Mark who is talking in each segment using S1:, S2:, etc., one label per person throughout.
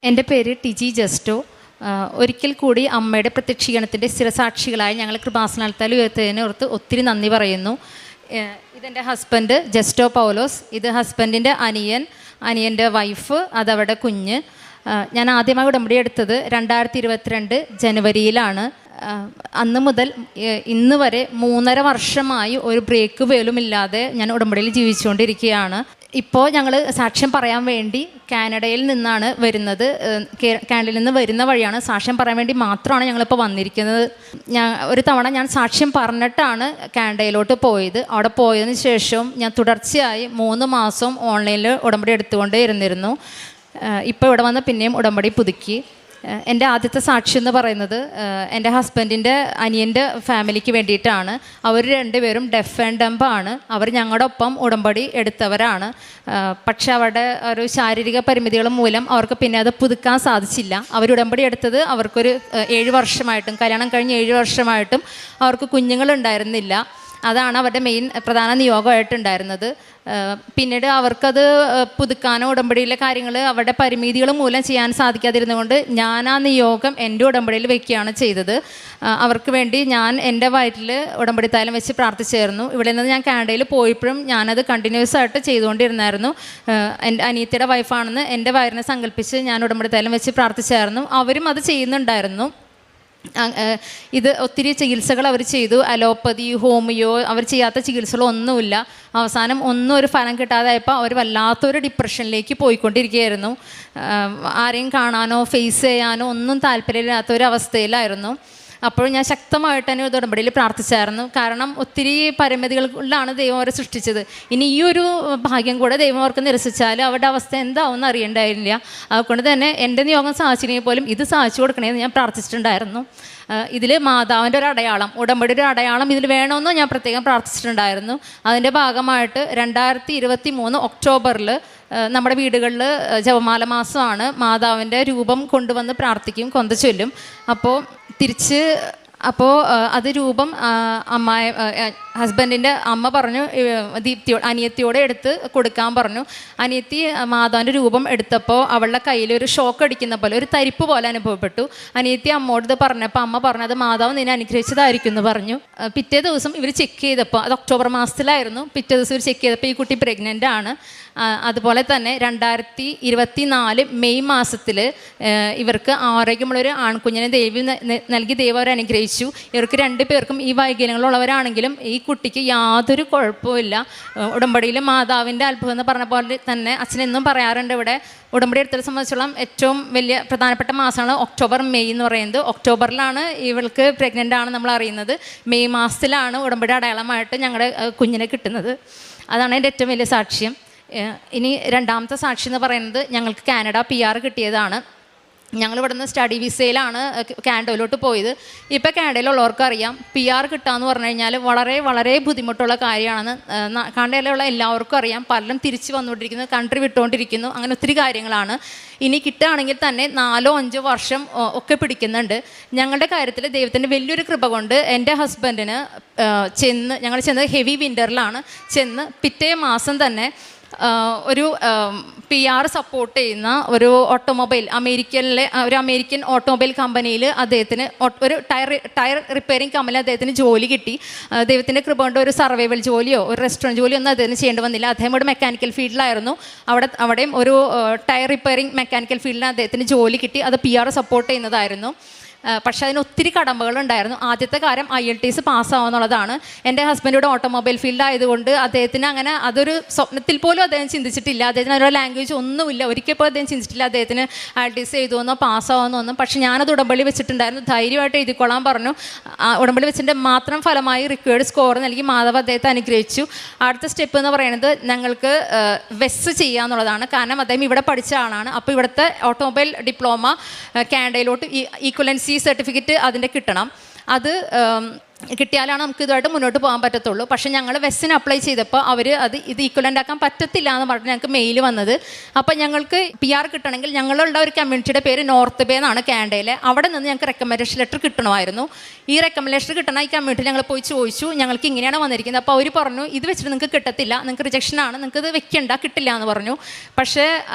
S1: എൻ്റെ പേര് TG Justo. ഒരിക്കൽ കൂടി അമ്മയുടെ പ്രത്യക്ഷീകരണത്തിൻ്റെ സ്ഥിരസാക്ഷികളായി ഞങ്ങൾ കൃപാസനത്താൽ ഉയർത്തതിനെ ഓർത്ത് ഒത്തിരി നന്ദി പറയുന്നു. ഇതെൻ്റെ ഹസ്ബൻഡ് ജസ്റ്റോ പൗലോസ്, ഇത് ഹസ്ബൻഡിൻ്റെ അനിയൻ്റെ വൈഫ്, അതവിടെ കുഞ്ഞ്. ഞാൻ ആദ്യമായി ഉടമ്പടി എടുത്തത് 2022 ജനുവരിയിലാണ്. അന്ന് മുതൽ ഇന്ന് വരെ 3.5 വർഷമായി ഒരു ബ്രേക്ക് പോലുമില്ലാതെ ഞാൻ ഉടമ്പടിയിൽ ജീവിച്ചുകൊണ്ടിരിക്കുകയാണ്. ഇപ്പോൾ ഞങ്ങൾ സാക്ഷ്യം പറയാൻ വേണ്ടി കാനഡയിൽ നിന്നാണ് വരുന്നത്. കാനഡയിൽ നിന്ന് വരുന്ന വഴിയാണ്, സാക്ഷ്യം പറയാൻ വേണ്ടി മാത്രമാണ് ഞങ്ങളിപ്പോൾ വന്നിരിക്കുന്നത്. ഒരു തവണ ഞാൻ സാക്ഷ്യം പറഞ്ഞിട്ടാണ് കാനഡയിലോട്ട് പോയത്. അവിടെ പോയതിന് ശേഷം ഞാൻ തുടർച്ചയായി 3 മാസം ഓൺലൈനിൽ ഉടമ്പടി എടുത്തുകൊണ്ടേ ഇരുന്നിരുന്നു. ഇപ്പോൾ ഇവിടെ വന്ന് പിന്നെയും ഉടമ്പടി പുതുക്കി. എൻ്റെ ആദ്യത്തെ സാക്ഷി എന്ന് പറയുന്നത് എൻ്റെ ഹസ്ബൻഡിൻ്റെ അനിയൻ്റെ ഫാമിലിക്ക് വേണ്ടിയിട്ടാണ്. അവർ രണ്ടുപേരും ഡെഫ് ആൻഡ് ഡംബ് ആണ്. അവർ ഞങ്ങളുടെ ഒപ്പം ഉടമ്പടി എടുത്തവരാണ്. പക്ഷെ അവരുടെ ഒരു ശാരീരിക പരിമിതികൾ മൂലം അവർക്ക് പിന്നെ അത് പുതുക്കാൻ സാധിച്ചില്ല. അവർ ഉടമ്പടി എടുത്തത് അവർക്കൊരു 7 വർഷമായിട്ടും, കല്യാണം കഴിഞ്ഞ് 7 വർഷമായിട്ടും അവർക്ക് കുഞ്ഞുങ്ങളുണ്ടായിരുന്നില്ല. അതാണ് അവരുടെ പ്രധാന നിയോഗമായിട്ടുണ്ടായിരുന്നത്. പിന്നീട് അവർക്കത് പുതുക്കാനോ ഉടമ്പടിയിലെ കാര്യങ്ങൾ അവരുടെ പരിമിതികൾ മൂലം ചെയ്യാൻ സാധിക്കാതിരുന്നുകൊണ്ട് ഞാൻ ആ നിയോഗം എൻ്റെ ഉടമ്പടിയിൽ വെക്കുകയാണ് ചെയ്തത്. അവർക്ക് വേണ്ടി ഞാൻ എൻ്റെ വയറ്റിൽ ഉടമ്പടി തൈലം വെച്ച് പ്രാർത്ഥിച്ചായിരുന്നു. ഇവിടെ നിന്ന് ഞാൻ കാനഡയിൽ പോയപ്പോഴും ഞാനത് കണ്ടിന്യൂസ് ആയിട്ട് ചെയ്തുകൊണ്ടിരുന്നായിരുന്നു. എൻ്റെ അനിയത്തിയുടെ വൈഫാണെന്ന് എൻ്റെ വയറിനെ സങ്കല്പിച്ച് ഞാൻ ഉടമ്പടി തൈലം വെച്ച് പ്രാർത്ഥിച്ചായിരുന്നു. അവരും അത് ചെയ്യുന്നുണ്ടായിരുന്നു. ഇത് ഒത്തിരി ചികിത്സകൾ അവർ ചെയ്തു. അലോപ്പതി, ഹോമിയോ, അവർ ചെയ്യാത്ത ചികിത്സകളൊന്നുമില്ല. അവസാനം ഒന്നും ഒരു ഫലം കിട്ടാതായപ്പോൾ അവർ വല്ലാത്തൊരു ഡിപ്രഷനിലേക്ക് പോയിക്കൊണ്ടിരിക്കുകയായിരുന്നു. ആരെയും കാണാനോ ഫേസ് ചെയ്യാനോ ഒന്നും താല്പര്യമില്ലാത്തൊരവസ്ഥയിലായിരുന്നു. അപ്പോൾ ഞാൻ ശക്തമായിട്ട് തന്നെ ഉടമ്പടിയിൽ പ്രാർത്ഥിച്ചായിരുന്നു. കാരണം ഒത്തിരി പരിമിതികളിലാണ് ദൈവം അവരെ സൃഷ്ടിച്ചത്. ഇനി ഈ ഒരു ഭാഗ്യം കൂടെ ദൈവം അവർക്ക് നിരസിച്ചാൽ അവരുടെ അവസ്ഥ എന്താവുമെന്ന് അറിയണ്ടായിരുന്നില്ല. അതുകൊണ്ട് തന്നെ എൻ്റെ നിയോഗം സാധിച്ചില്ലെങ്കിൽ പോലും ഇത് സാധിച്ചു കൊടുക്കണമെന്ന് ഞാൻ പ്രാർത്ഥിച്ചിട്ടുണ്ടായിരുന്നു. ഇതിൽ മാതാവിൻ്റെ ഒരു അടയാളം, ഉടമ്പടി ഒരു അടയാളം ഇതിൽ വേണമെന്ന് ഞാൻ പ്രത്യേകം പ്രാർത്ഥിച്ചിട്ടുണ്ടായിരുന്നു. അതിൻ്റെ ഭാഗമായിട്ട് 2023 ഒക്ടോബറിൽ നമ്മുടെ വീടുകളിൽ ജപമാല മാസമാണ്. മാതാവിൻ്റെ രൂപം കൊണ്ടുവന്ന് പ്രാർത്ഥിക്കും, കൊന്ത ചൊല്ലും. അപ്പോൾ അത് രൂപം ഹസ്ബൻഡിൻ്റെ അമ്മ പറഞ്ഞു, അനിയത്തിയോടെ എടുത്ത് കൊടുക്കാൻ പറഞ്ഞു. അനിയത്തി മാതാവിൻ്റെ രൂപം എടുത്തപ്പോൾ അവളുടെ കയ്യിൽ ഒരു ഷോക്ക് അടിക്കുന്ന പോലെ ഒരു തരിപ്പ് പോലെ അനുഭവപ്പെട്ടു. അനിയത്തി അമ്മോട് പറഞ്ഞപ്പോൾ അമ്മ പറഞ്ഞു അത് മാതാവ് നിന്നെ അനുഗ്രഹിച്ചതായിരിക്കും എന്ന് പറഞ്ഞു. പിറ്റേ ദിവസം ഇവർ ചെക്ക് ചെയ്തപ്പോൾ, അത് ഒക്ടോബർ മാസത്തിലായിരുന്നു, പിറ്റേ ദിവസം ഇവർ ചെക്ക് ചെയ്തപ്പോൾ ഈ കുട്ടി പ്രഗ്നൻ്റ് ആണ്. അതുപോലെ തന്നെ 2024 മെയ് മാസത്തിൽ ഇവർക്ക് ആരോഗ്യമുള്ളൊരു ആൺകുഞ്ഞിനെ നൽകി ദൈവം അവർ അനുഗ്രഹിച്ചു. ഇവർക്ക് 2 പേർക്കും ഈ വൈകല്യങ്ങളുള്ളവരാണെങ്കിലും ഈ കുട്ടിക്ക് യാതൊരു കുഴപ്പമില്ല. ഉടമ്പടിയിൽ മാതാവിൻ്റെ അത്ഭുതം എന്ന് പറഞ്ഞ പോലെ തന്നെ അച്ഛനെന്നും പറയാറുണ്ട്, ഇവിടെ ഉടമ്പടി എടുത്തതിനെ സംബന്ധിച്ചോളം ഏറ്റവും വലിയ പ്രധാനപ്പെട്ട മാസമാണ് ഒക്ടോബർ മെയ് എന്ന് പറയുന്നത്. ഒക്ടോബറിലാണ് ഇവൾക്ക് പ്രഗ്നൻ്റ് ആണ് നമ്മൾ അറിയുന്നത്. മെയ് മാസത്തിലാണ് ഉടമ്പടി അടയാളമായിട്ട് ഞങ്ങളുടെ കുഞ്ഞിനെ കിട്ടുന്നത്. അതാണ് എൻ്റെ ഏറ്റവും വലിയ സാക്ഷ്യം. ഇനി രണ്ടാമത്തെ സാക്ഷി എന്ന് പറയുന്നത് ഞങ്ങൾക്ക് കാനഡ PR കിട്ടിയതാണ്. ഞങ്ങളിവിടെ നിന്ന് സ്റ്റഡി വിസയിലാണ് കാനഡയിലോട്ട് പോയത്. ഇപ്പോൾ കാനഡയിലുള്ളവർക്ക് അറിയാം PR കിട്ടുകയെന്ന് പറഞ്ഞു കഴിഞ്ഞാൽ വളരെ വളരെ ബുദ്ധിമുട്ടുള്ള കാര്യമാണെന്ന് കാനഡയിലുള്ള എല്ലാവർക്കും അറിയാം. പലരും തിരിച്ച് വന്നുകൊണ്ടിരിക്കുന്നു, കൺട്രി വിട്ടുകൊണ്ടിരിക്കുന്നു, അങ്ങനെ ഒത്തിരി കാര്യങ്ങളാണ്. ഇനി കിട്ടുകയാണെങ്കിൽ തന്നെ 4-5 വർഷം ഒക്കെ പിടിക്കുന്നുണ്ട്. ഞങ്ങളുടെ കാര്യത്തിൽ ദൈവത്തിൻ്റെ വലിയൊരു കൃപ കൊണ്ട് എൻ്റെ ഹസ്ബൻഡിന് ഞങ്ങൾ ചെന്നത് ഹെവി വിൻ്ററിലാണ്. പിറ്റേ മാസം തന്നെ ഒരു PR സപ്പോർട്ട് ചെയ്യുന്ന ഒരു ഓട്ടോമൊബൈൽ, അമേരിക്കൻ ഓട്ടോമൊബൈൽ കമ്പനിയിൽ അദ്ദേഹത്തിന് ഒരു ടയർ റിപ്പയറിംഗ് കമ്പനിയിൽ അദ്ദേഹത്തിന് ജോലി കിട്ടി. ദൈവത്തിൻ്റെ കൃപ കൊണ്ട് ഒരു സർവൈവൽ ജോലിയോ ഒരു റെസ്റ്റോറൻറ്റ് ജോലിയോ ഒന്നും അദ്ദേഹത്തിന് ചെയ്യേണ്ടി വന്നില്ല. അദ്ദേഹം ഒരു മെക്കാനിക്കൽ ഫീൽഡിലായിരുന്നു. അവിടെയും ഒരു ടയർ റിപ്പയറിംഗ് മെക്കാനിക്കൽ ഫീൽഡിന് അദ്ദേഹത്തിന് ജോലി കിട്ടി. അത് PR സപ്പോർട്ട് ചെയ്യുന്നതായിരുന്നു. പക്ഷെ അതിന് ഒത്തിരി കടമ്പകളുണ്ടായിരുന്നു. ആദ്യത്തെ കാര്യം IELTS പാസ്സാവുന്നുള്ളതാണ്. എൻ്റെ ഹസ്ബൻഡിയുടെ ഓട്ടോമൊബൈൽ ഫീൽഡ് ആയതുകൊണ്ട് അദ്ദേഹത്തിന് അങ്ങനെ അതൊരു സ്വപ്നത്തിൽ പോലും അദ്ദേഹം ചിന്തിച്ചിട്ടില്ല. അദ്ദേഹത്തിന് ഒരു ലാംഗ്വേജ് ഒന്നുമില്ല, ഒരിക്കൽ പോലും അദ്ദേഹം ചിന്തിച്ചിട്ടില്ല അദ്ദേഹത്തിന് IELTS എഴുതുമെന്നോ പാസ്സാവുമെന്നോ ഒന്നും. പക്ഷെ ഞാനത് ഉടമ്പടി വെച്ചിട്ടുണ്ടായിരുന്നു. ധൈര്യമായിട്ട് എഴുതിക്കൊള്ളാൻ പറഞ്ഞു. ഉടമ്പടി വെച്ചിൻ്റെ മാത്രം ഫലമായി റിക്വയർഡ് സ്കോർ നൽകി മാധവ് അദ്ദേഹത്തെ അനുഗ്രഹിച്ചു. അടുത്ത സ്റ്റെപ്പ് എന്ന് പറയുന്നത് ഞങ്ങൾക്ക് വെസ് ചെയ്യുക എന്നുള്ളതാണ്. കാരണം അദ്ദേഹം ഇവിടെ പഠിച്ച ആളാണ്. അപ്പോൾ ഇവിടുത്തെ ഓട്ടോമൊബൈൽ ഡിപ്ലോമ കാനഡയിലോട്ട് ഈക്വലൻസി സർട്ടിഫിക്കറ്റ് അതിൻ്റെ കിട്ടണം. അത് കിട്ടിയാലാണ് നമുക്ക് ഇതുമായിട്ട് മുന്നോട്ട് പോകാൻ പറ്റത്തുള്ളൂ. പക്ഷേ ഞങ്ങൾ വെസ്സിന് അപ്ലൈ ചെയ്തപ്പോൾ അവർ ഇത് ഈക്വലൻ്റ് ആക്കാൻ പറ്റത്തില്ല എന്ന് പറഞ്ഞ് ഞങ്ങൾക്ക് മെയിൽ വന്നത്. അപ്പോൾ ഞങ്ങൾക്ക് PR കിട്ടണമെങ്കിൽ ഞങ്ങളുള്ള ഒരു കമ്മ്യൂണിറ്റിയുടെ പേര് നോർത്ത് ബേ എന്നാണ്, കാനഡയിലെ. അവിടെ നിന്ന് ഞങ്ങൾക്ക് റെക്കമെൻഡേഷൻ ലെറ്റർ കിട്ടണമായിരുന്നു. ഈ റെക്കമെൻഡേഷൻ കിട്ടണ ഈ കമ്മ്യൂണിറ്റി ഞങ്ങൾ പോയി ചോദിച്ചു, ഞങ്ങൾക്ക് ഇങ്ങനെയാണ് വന്നിരിക്കുന്നത്. അപ്പോൾ അവർ പറഞ്ഞു ഇത് വെച്ചിട്ട് നിങ്ങൾക്ക് കിട്ടത്തില്ല, നിങ്ങൾക്ക് റിജക്ഷനാണ്, നിങ്ങൾക്ക് ഇത് വെക്കേണ്ട, കിട്ടില്ല എന്ന് പറഞ്ഞു. പക്ഷേ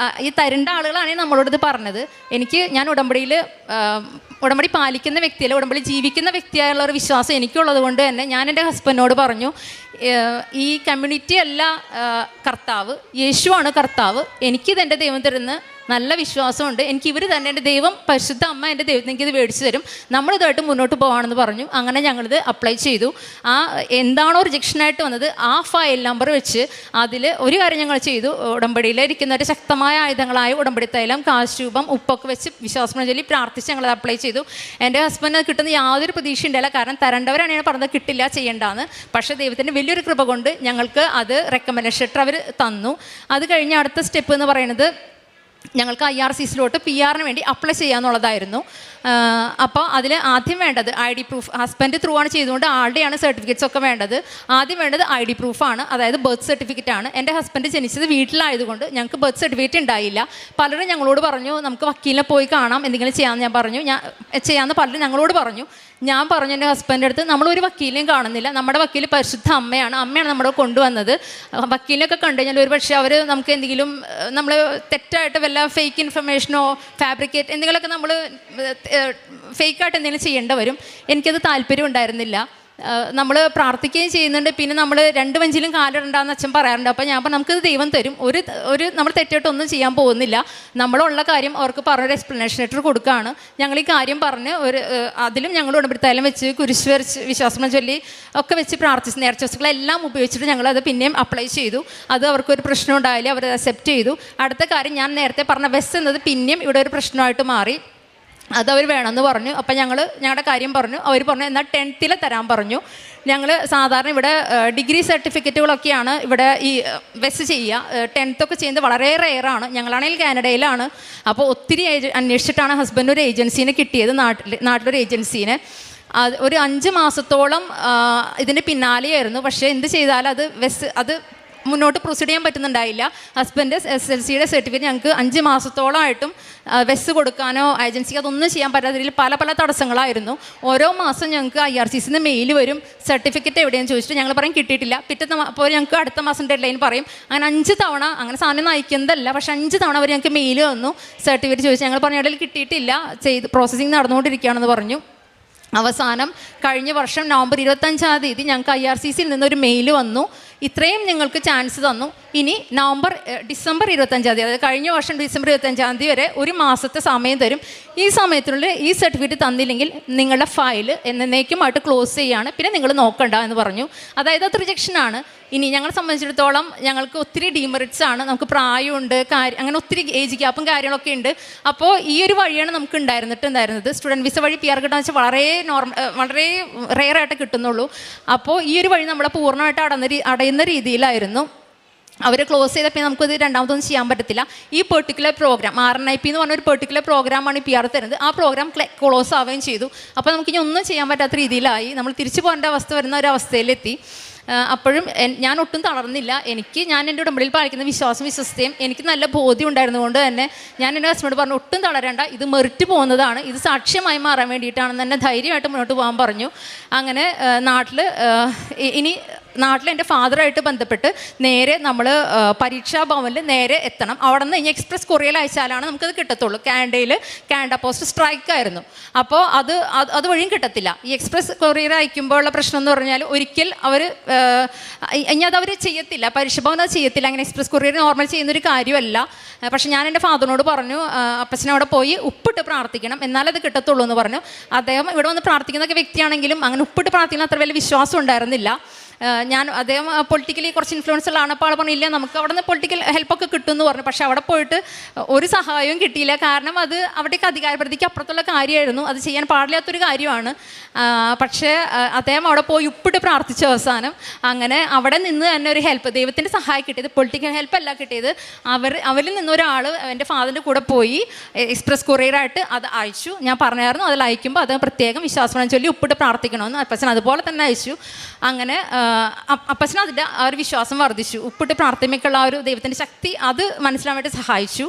S1: ഈ തരേണ്ട ആളുകളാണ് നമ്മളോട് ഇത് പറഞ്ഞത്. ഞാൻ ഉടമ്പടി പാലിക്കുന്ന വ്യക്തിയല്ല, ഉടമ്പടി ജീവിക്കുന്ന വ്യക്തിയായുള്ള ഒരു വിശ്വാസം എനിക്കുള്ളത് കൊണ്ട് തന്നെ ഞാൻ എൻ്റെ ഹസ്ബൻഡിനോട് പറഞ്ഞു, ഈ കമ്മ്യൂണിറ്റി അല്ല കർത്താവ്, യേശുവാണ് കർത്താവ്. എനിക്കിതെൻ്റെ ദൈവം തരുന്ന നല്ല വിശ്വാസമുണ്ട്, എനിക്ക് ഇവർ തന്നെ എൻ്റെ ദൈവം പരിശുദ്ധ അമ്മ എൻ്റെ ദൈവത്തിന് എനിക്കിത് മേടിച്ചു തരും, നമ്മളിതായിട്ട് മുന്നോട്ട് പോകാമെന്ന് പറഞ്ഞു. അങ്ങനെ ഞങ്ങളിത് അപ്ലൈ ചെയ്തു. എന്താണോ റിജക്ഷനായിട്ട് വന്നത് ആ ഫയൽ നമ്പർ വെച്ച് അതിൽ ഒരു കാര്യം ഞങ്ങൾ ചെയ്തു. ഉടമ്പടിയിലിരിക്കുന്നവർ ശക്തമായ ആയുധങ്ങളായ ഉടമ്പടി തൈലം, കാശുരൂപം, ഉപ്പൊക്കെ വെച്ച് വിശ്വാസം ചൊല്ലി പ്രാർത്ഥിച്ച് ഞങ്ങളത് അപ്ലൈ ചെയ്തു. എൻ്റെ ഹസ്ബൻഡ് കിട്ടുന്ന യാതൊരു പ്രതീക്ഷ ഉണ്ടായില്ല, കാരണം തരേണ്ടവരാണ് ഞാൻ പറഞ്ഞത് കിട്ടില്ല, ചെയ്യേണ്ടതെന്ന്. പക്ഷേ ദൈവത്തിൻ്റെ വലിയൊരു കൃപ കൊണ്ട് ഞങ്ങൾക്ക് അത് റെക്കമെൻഡേഷൻ ലെറ്റർ അവർ തന്നു. അത് കഴിഞ്ഞ് അടുത്ത സ്റ്റെപ്പ് എന്ന് പറയുന്നത് ഞങ്ങൾക്ക് IRCCയിലോട്ട് PR-ന് വേണ്ടി അപ്ലൈ ചെയ്യാമെന്നുള്ളതായിരുന്നു. അപ്പോൾ അതിൽ ആദ്യം വേണ്ടത് ID പ്രൂഫ്. ഹസ്ബൻഡ് ത്രൂ ആണ് ചെയ്തുകൊണ്ട് ആളുടെയാണ് സർട്ടിഫിക്കറ്റ്സ് ഒക്കെ വേണ്ടത്. ആദ്യം വേണ്ടത് ID പ്രൂഫാണ്, അതായത് ബർത്ത് സർട്ടിഫിക്കറ്റ് ആണ്. എൻ്റെ ഹസ്ബൻഡ് ജനിച്ചത് വീട്ടിലായതുകൊണ്ട് ഞങ്ങൾക്ക് ബർത്ത് സർട്ടിഫിക്കറ്റ് ഉണ്ടായില്ല. പലരും ഞങ്ങളോട് പറഞ്ഞു നമുക്ക് വക്കീലിനെ പോയി കാണാം, എന്തെങ്കിലും ചെയ്യാമെന്ന് ഞാൻ പറഞ്ഞു. ചെയ്യാമെന്ന് പലരും ഞങ്ങളോട് പറഞ്ഞു. ഞാൻ പറഞ്ഞു എൻ്റെ ഹസ്ബൻഡിൻ്റെ അടുത്ത്, നമ്മളൊരു വക്കീലിനെയും കാണുന്നില്ല, നമ്മുടെ വക്കീൽ പരിശുദ്ധ അമ്മയാണ് നമ്മുടെ കൊണ്ടുവന്നത്. വക്കീലിനൊക്കെ കണ്ടു കഴിഞ്ഞാൽ ഒരു പക്ഷേ അവർ നമുക്ക് എന്തെങ്കിലും നമ്മൾ തെറ്റായിട്ട് വല്ല ഫേക്ക് ഇൻഫർമേഷനോ ഫാബ്രിക്കേറ്റ് എന്തെങ്കിലുമൊക്കെ നമ്മൾ ഫേക്കായിട്ട് എന്തെങ്കിലും ചെയ്യേണ്ടി വരും. എനിക്കത് താല്പര്യം ഉണ്ടായിരുന്നില്ല. നമ്മൾ പ്രാർത്ഥിക്കുകയും ചെയ്യുന്നുണ്ട്, പിന്നെ നമ്മൾ രണ്ട് വഞ്ചിയിലും കാലിടണ്ടെന്ന് അച്ഛൻ പറയാറുണ്ട്. അപ്പോൾ ഞാൻ പറഞ്ഞു നമുക്കത് ദൈവം തരും, ഒരു നമ്മൾ തെറ്റായിട്ടൊന്നും ചെയ്യാൻ പോകുന്നില്ല, നമ്മളുള്ള കാര്യം അവർക്ക് പറഞ്ഞൊരു എക്സ്പ്ലനേഷൻ ലെറ്റർ കൊടുക്കുകയാണ്. ഞങ്ങൾ ഈ കാര്യം പറഞ്ഞ് അതിലും ഞങ്ങൾ ഉടമ്പടിത്തായാലും വെച്ച് കുരിശ് വരച്ച് വിശ്വാസം ചൊല്ലി ഒക്കെ വെച്ച് പ്രാർത്ഥിച്ച് നേർച്ചകളെല്ലാം ഉപയോഗിച്ചിട്ട് ഞങ്ങളത് പിന്നെയും അപ്ലൈ ചെയ്തു. അത് അവർക്കൊരു പ്രശ്നം ഉണ്ടായില്ല, അവർ അക്സെപ്റ്റ് ചെയ്തു. അടുത്ത കാര്യം ഞാൻ നേരത്തെ പറഞ്ഞ വെസ് എന്നത് പിന്നെയും ഇവിടെ ഒരു പ്രശ്നമായിട്ട് മാറി. അതവർ വേണമെന്ന് പറഞ്ഞു. അപ്പം ഞങ്ങളുടെ കാര്യം പറഞ്ഞു. അവർ പറഞ്ഞു എന്നാൽ 10th തരാൻ പറഞ്ഞു. ഞങ്ങൾ സാധാരണ ഇവിടെ ഡിഗ്രി സർട്ടിഫിക്കറ്റുകളൊക്കെയാണ് ഇവിടെ ഈ വെസ് ചെയ്യുക. 10th ചെയ്യുന്നത് വളരെ റെയറാണ്. ഞങ്ങളാണെങ്കിൽ കാനഡയിലാണ്. അപ്പോൾ ഒത്തിരി അന്വേഷിച്ചിട്ടാണ് ഹസ്ബൻഡ് ഒരു ഏജൻസീനെ കിട്ടിയത്, നാട്ടിലൊരു ഏജൻസീനെ. ഒരു 5 മാസത്തോളം ഇതിൻ്റെ പിന്നാലെയായിരുന്നു. പക്ഷേ എന്ത് ചെയ്താലും അത് മുന്നോട്ട് പ്രൊസീഡ് ചെയ്യാൻ പറ്റുന്നുണ്ടായില്ല. ഹസ്ബൻഡ് SSLCയുടെ സർട്ടിഫിക്കറ്റ് ഞങ്ങൾക്ക് 5 മാസത്തോളമായിട്ടും വെസ് കൊടുക്കാനോ ഏജൻസിക്ക് അതൊന്നും ചെയ്യാൻ പറ്റാത്ത രീതിയിൽ പല തടസ്സങ്ങളായിരുന്നു. ഓരോ മാസം ഞങ്ങൾക്ക് IRCCന്ന് മെയിൽ വരും, സർട്ടിഫിക്കറ്റ് എവിടെയെന്ന് ചോദിച്ചിട്ട് ഞങ്ങൾ പറയും കിട്ടിയിട്ടില്ല. അപ്പോൾ ഞങ്ങൾക്ക് അടുത്ത മാസം ഡെഡ്ലൈൻ പറയും. അങ്ങനെ 5 തവണ, അങ്ങനെ സാധനം നയിക്കുന്നതല്ല, പക്ഷേ 5 തവണ അവർ ഞങ്ങൾക്ക് മെയിൽ വന്നു, സർട്ടിഫിക്കറ്റ് ചോദിച്ചു. ഞങ്ങൾ പറഞ്ഞ ഇടയിൽ കിട്ടിയിട്ടില്ല, പ്രോസസ്സിങ് നടന്നുകൊണ്ടിരിക്കുകയാണെന്ന് പറഞ്ഞു. അവസാനം കഴിഞ്ഞ വർഷം നവംബർ 25 ഞങ്ങൾക്ക് IRCCയിൽ നിന്നൊരു മെയിൽ വന്നു, ഇത്രയും നിങ്ങൾക്ക് ചാൻസ് തന്നു, ഇനി ഡിസംബർ 25, അതായത് കഴിഞ്ഞ വർഷം ഡിസംബർ 25 വരെ ഒരു മാസത്തെ സമയം തരും. ഈ സമയത്തിനുള്ളിൽ ഈ സർട്ടിഫിക്കറ്റ് തന്നില്ലെങ്കിൽ നിങ്ങളുടെ ഫയൽ എന്നേക്കുമായിട്ട് ക്ലോസ് ചെയ്യുകയാണ്, പിന്നെ നിങ്ങൾ നോക്കണ്ട എന്ന് പറഞ്ഞു. അതായത് അത് റിജക്ഷനാണ്. ഇനി ഞങ്ങളെ സംബന്ധിച്ചിടത്തോളം ഞങ്ങൾക്ക് ഒത്തിരി ഡീമെറിറ്റ്സ് ആണ്. നമുക്ക് പ്രായമുണ്ട്, അങ്ങനെ ഒത്തിരി ഏജ് ഗ്യാപ്പും കാര്യങ്ങളൊക്കെ ഉണ്ട്. അപ്പോൾ ഈ ഒരു വഴിയാണ് നമുക്ക് ഉണ്ടായിരുന്നത്. സ്റ്റുഡൻറ്റ് വിസ വഴി PR കിട്ടാന്ന് വെച്ചാൽ വളരെ റെയറായിട്ട് കിട്ടുന്നുള്ളൂ. അപ്പോൾ ഈ ഒരു വഴി നമ്മളെ പൂർണ്ണമായിട്ട് അടയുന്ന രീതിയിലായിരുന്നു. അവർ ക്ലോസ് ചെയ്തപ്പോൾ നമുക്കത് രണ്ടാമതൊന്നും ചെയ്യാൻ പറ്റത്തില്ല. ഈ പെർട്ടിക്കുലർ പ്രോഗ്രാം RNIP എന്ന് പറഞ്ഞ ഒരു പെർട്ടിക്കുലർ പ്രോഗ്രാമാണ് PR തരുന്നത്. ആ പ്രോഗ്രാം ക്ലോസ് ആവുകയും ചെയ്തു. അപ്പോൾ നമുക്കിനി ഒന്നും ചെയ്യാൻ പറ്റാത്ത രീതിയിലായി. നമ്മൾ തിരിച്ചു പോകേണ്ട അവസ്ഥ വരുന്ന ഒരു അവസ്ഥയിലെത്തി. അപ്പോഴും ഞാൻ ഒട്ടും തളർന്നില്ല. ഞാൻ എൻ്റെ ഉടമ്പടിയിൽ പാലിക്കുന്ന വിശ്വസ്തയും എനിക്ക് നല്ല ബോധ്യം ഉണ്ടായിരുന്നുകൊണ്ട് തന്നെ ഞാൻ എൻ്റെ ഹസ്ബൻഡ് പറഞ്ഞു ഒട്ടും തളരേണ്ട, ഇത് മെറിറ്റ് പോകുന്നതാണ്, ഇത് സാക്ഷ്യമായി മാറാൻ വേണ്ടിയിട്ടാണെന്ന് തന്നെ ധൈര്യമായിട്ട് മുന്നോട്ട് പോകാൻ പറഞ്ഞു. അങ്ങനെ നാട്ടിൽ എൻ്റെ ഫാദറായിട്ട് ബന്ധപ്പെട്ട് നേരെ നമ്മൾ പരീക്ഷാ ഭവനിൽ നേരെ എത്തണം. അവിടെ നിന്ന് ഇനി എക്സ്പ്രസ് കൊറിയയിൽ അയച്ചാലാണ് നമുക്കത് കിട്ടത്തുള്ളൂ. കാനഡ പോസ്റ്റ് സ്ട്രൈക്കായിരുന്നു. അപ്പോൾ അത് വഴിയും കിട്ടത്തില്ല. ഈ എക്സ്പ്രസ് കൊറിയർ അയക്കുമ്പോഴുള്ള പ്രശ്നം എന്ന് പറഞ്ഞാൽ ഒരിക്കൽ ഇനി അതവർ ചെയ്യത്തില്ല, പരീക്ഷാ ഭവൻ അത് ചെയ്യത്തില്ല. അങ്ങനെ എക്സ്പ്രസ് കൊറിയർ നോർമൽ ചെയ്യുന്നൊരു കാര്യമല്ല. പക്ഷെ ഞാൻ എൻ്റെ ഫാദറിനോട് പറഞ്ഞു അപ്പച്ചനവിടെ പോയി ഉപ്പിട്ട് പ്രാർത്ഥിക്കണം, എന്നാലത് കിട്ടത്തുള്ളൂ എന്ന് പറഞ്ഞു. അദ്ദേഹം ഇവിടെ വന്ന് പ്രാർത്ഥിക്കുന്ന വ്യക്തിയാണെങ്കിലും അങ്ങനെ ഉപ്പിട്ട് പ്രാർത്ഥിക്കുന്ന അത്ര വലിയ വിശ്വാസം ഉണ്ടായിരുന്നില്ല. ഞാൻ അദ്ദേഹം പൊളിറ്റിക്കലി കുറച്ച് ഇൻഫ്ലുവൻസ് ഉള്ളതാണ്. അപ്പോൾ ആൾ പറഞ്ഞില്ല നമുക്ക് അവിടെ നിന്ന് പൊളിറ്റിക്കൽ ഹെൽപ്പൊക്കെ കിട്ടുമെന്ന് പറഞ്ഞു. പക്ഷേ അവിടെ പോയിട്ട് ഒരു സഹായവും കിട്ടിയില്ല. കാരണം അത് അവിടേക്ക് അധികാരപ്രതിക്ക് അപ്പുറത്തുള്ള കാര്യമായിരുന്നു, അത് ചെയ്യാൻ പാടില്ലാത്തൊരു കാര്യമാണ്. പക്ഷേ അദ്ദേഹം അവിടെ പോയി ഉപ്പിട്ട് പ്രാർത്ഥിച്ചു അവസാനം. അങ്ങനെ അവിടെ നിന്ന് തന്നെ ഒരു ഹെൽപ്പ്, ദൈവത്തിൻ്റെ സഹായം കിട്ടിയത്, പൊളിറ്റിക്കൽ ഹെൽപ്പല്ല കിട്ടിയത്. അവരിൽ നിന്നൊരാൾ എൻ്റെ ഫാദറിൻ്റെ കൂടെ പോയി എക്സ്പ്രസ് കൊറിയറായിട്ട് അത് അയച്ചു. ഞാൻ പറഞ്ഞായിരുന്നു അതിൽ അയക്കുമ്പോൾ അത് പ്രത്യേകം വിശ്വാസം ചൊല്ലി ഉപ്പിട്ട് പ്രാർത്ഥിക്കണമെന്ന്. അപ്പച്ചൻ അതുപോലെ തന്നെ അയച്ചു. അങ്ങനെ അപ്പച്ചൻ അതിൻ്റെ ആ ഒരു വിശ്വാസം വർദ്ധിച്ചു. ഉപ്പിട്ട് പ്രാർത്ഥനയ്ക്കുള്ള ആ ഒരു ദൈവത്തിൻ്റെ ശക്തി അത് മനസ്സിലാൻ വേണ്ടി സഹായിച്ചു.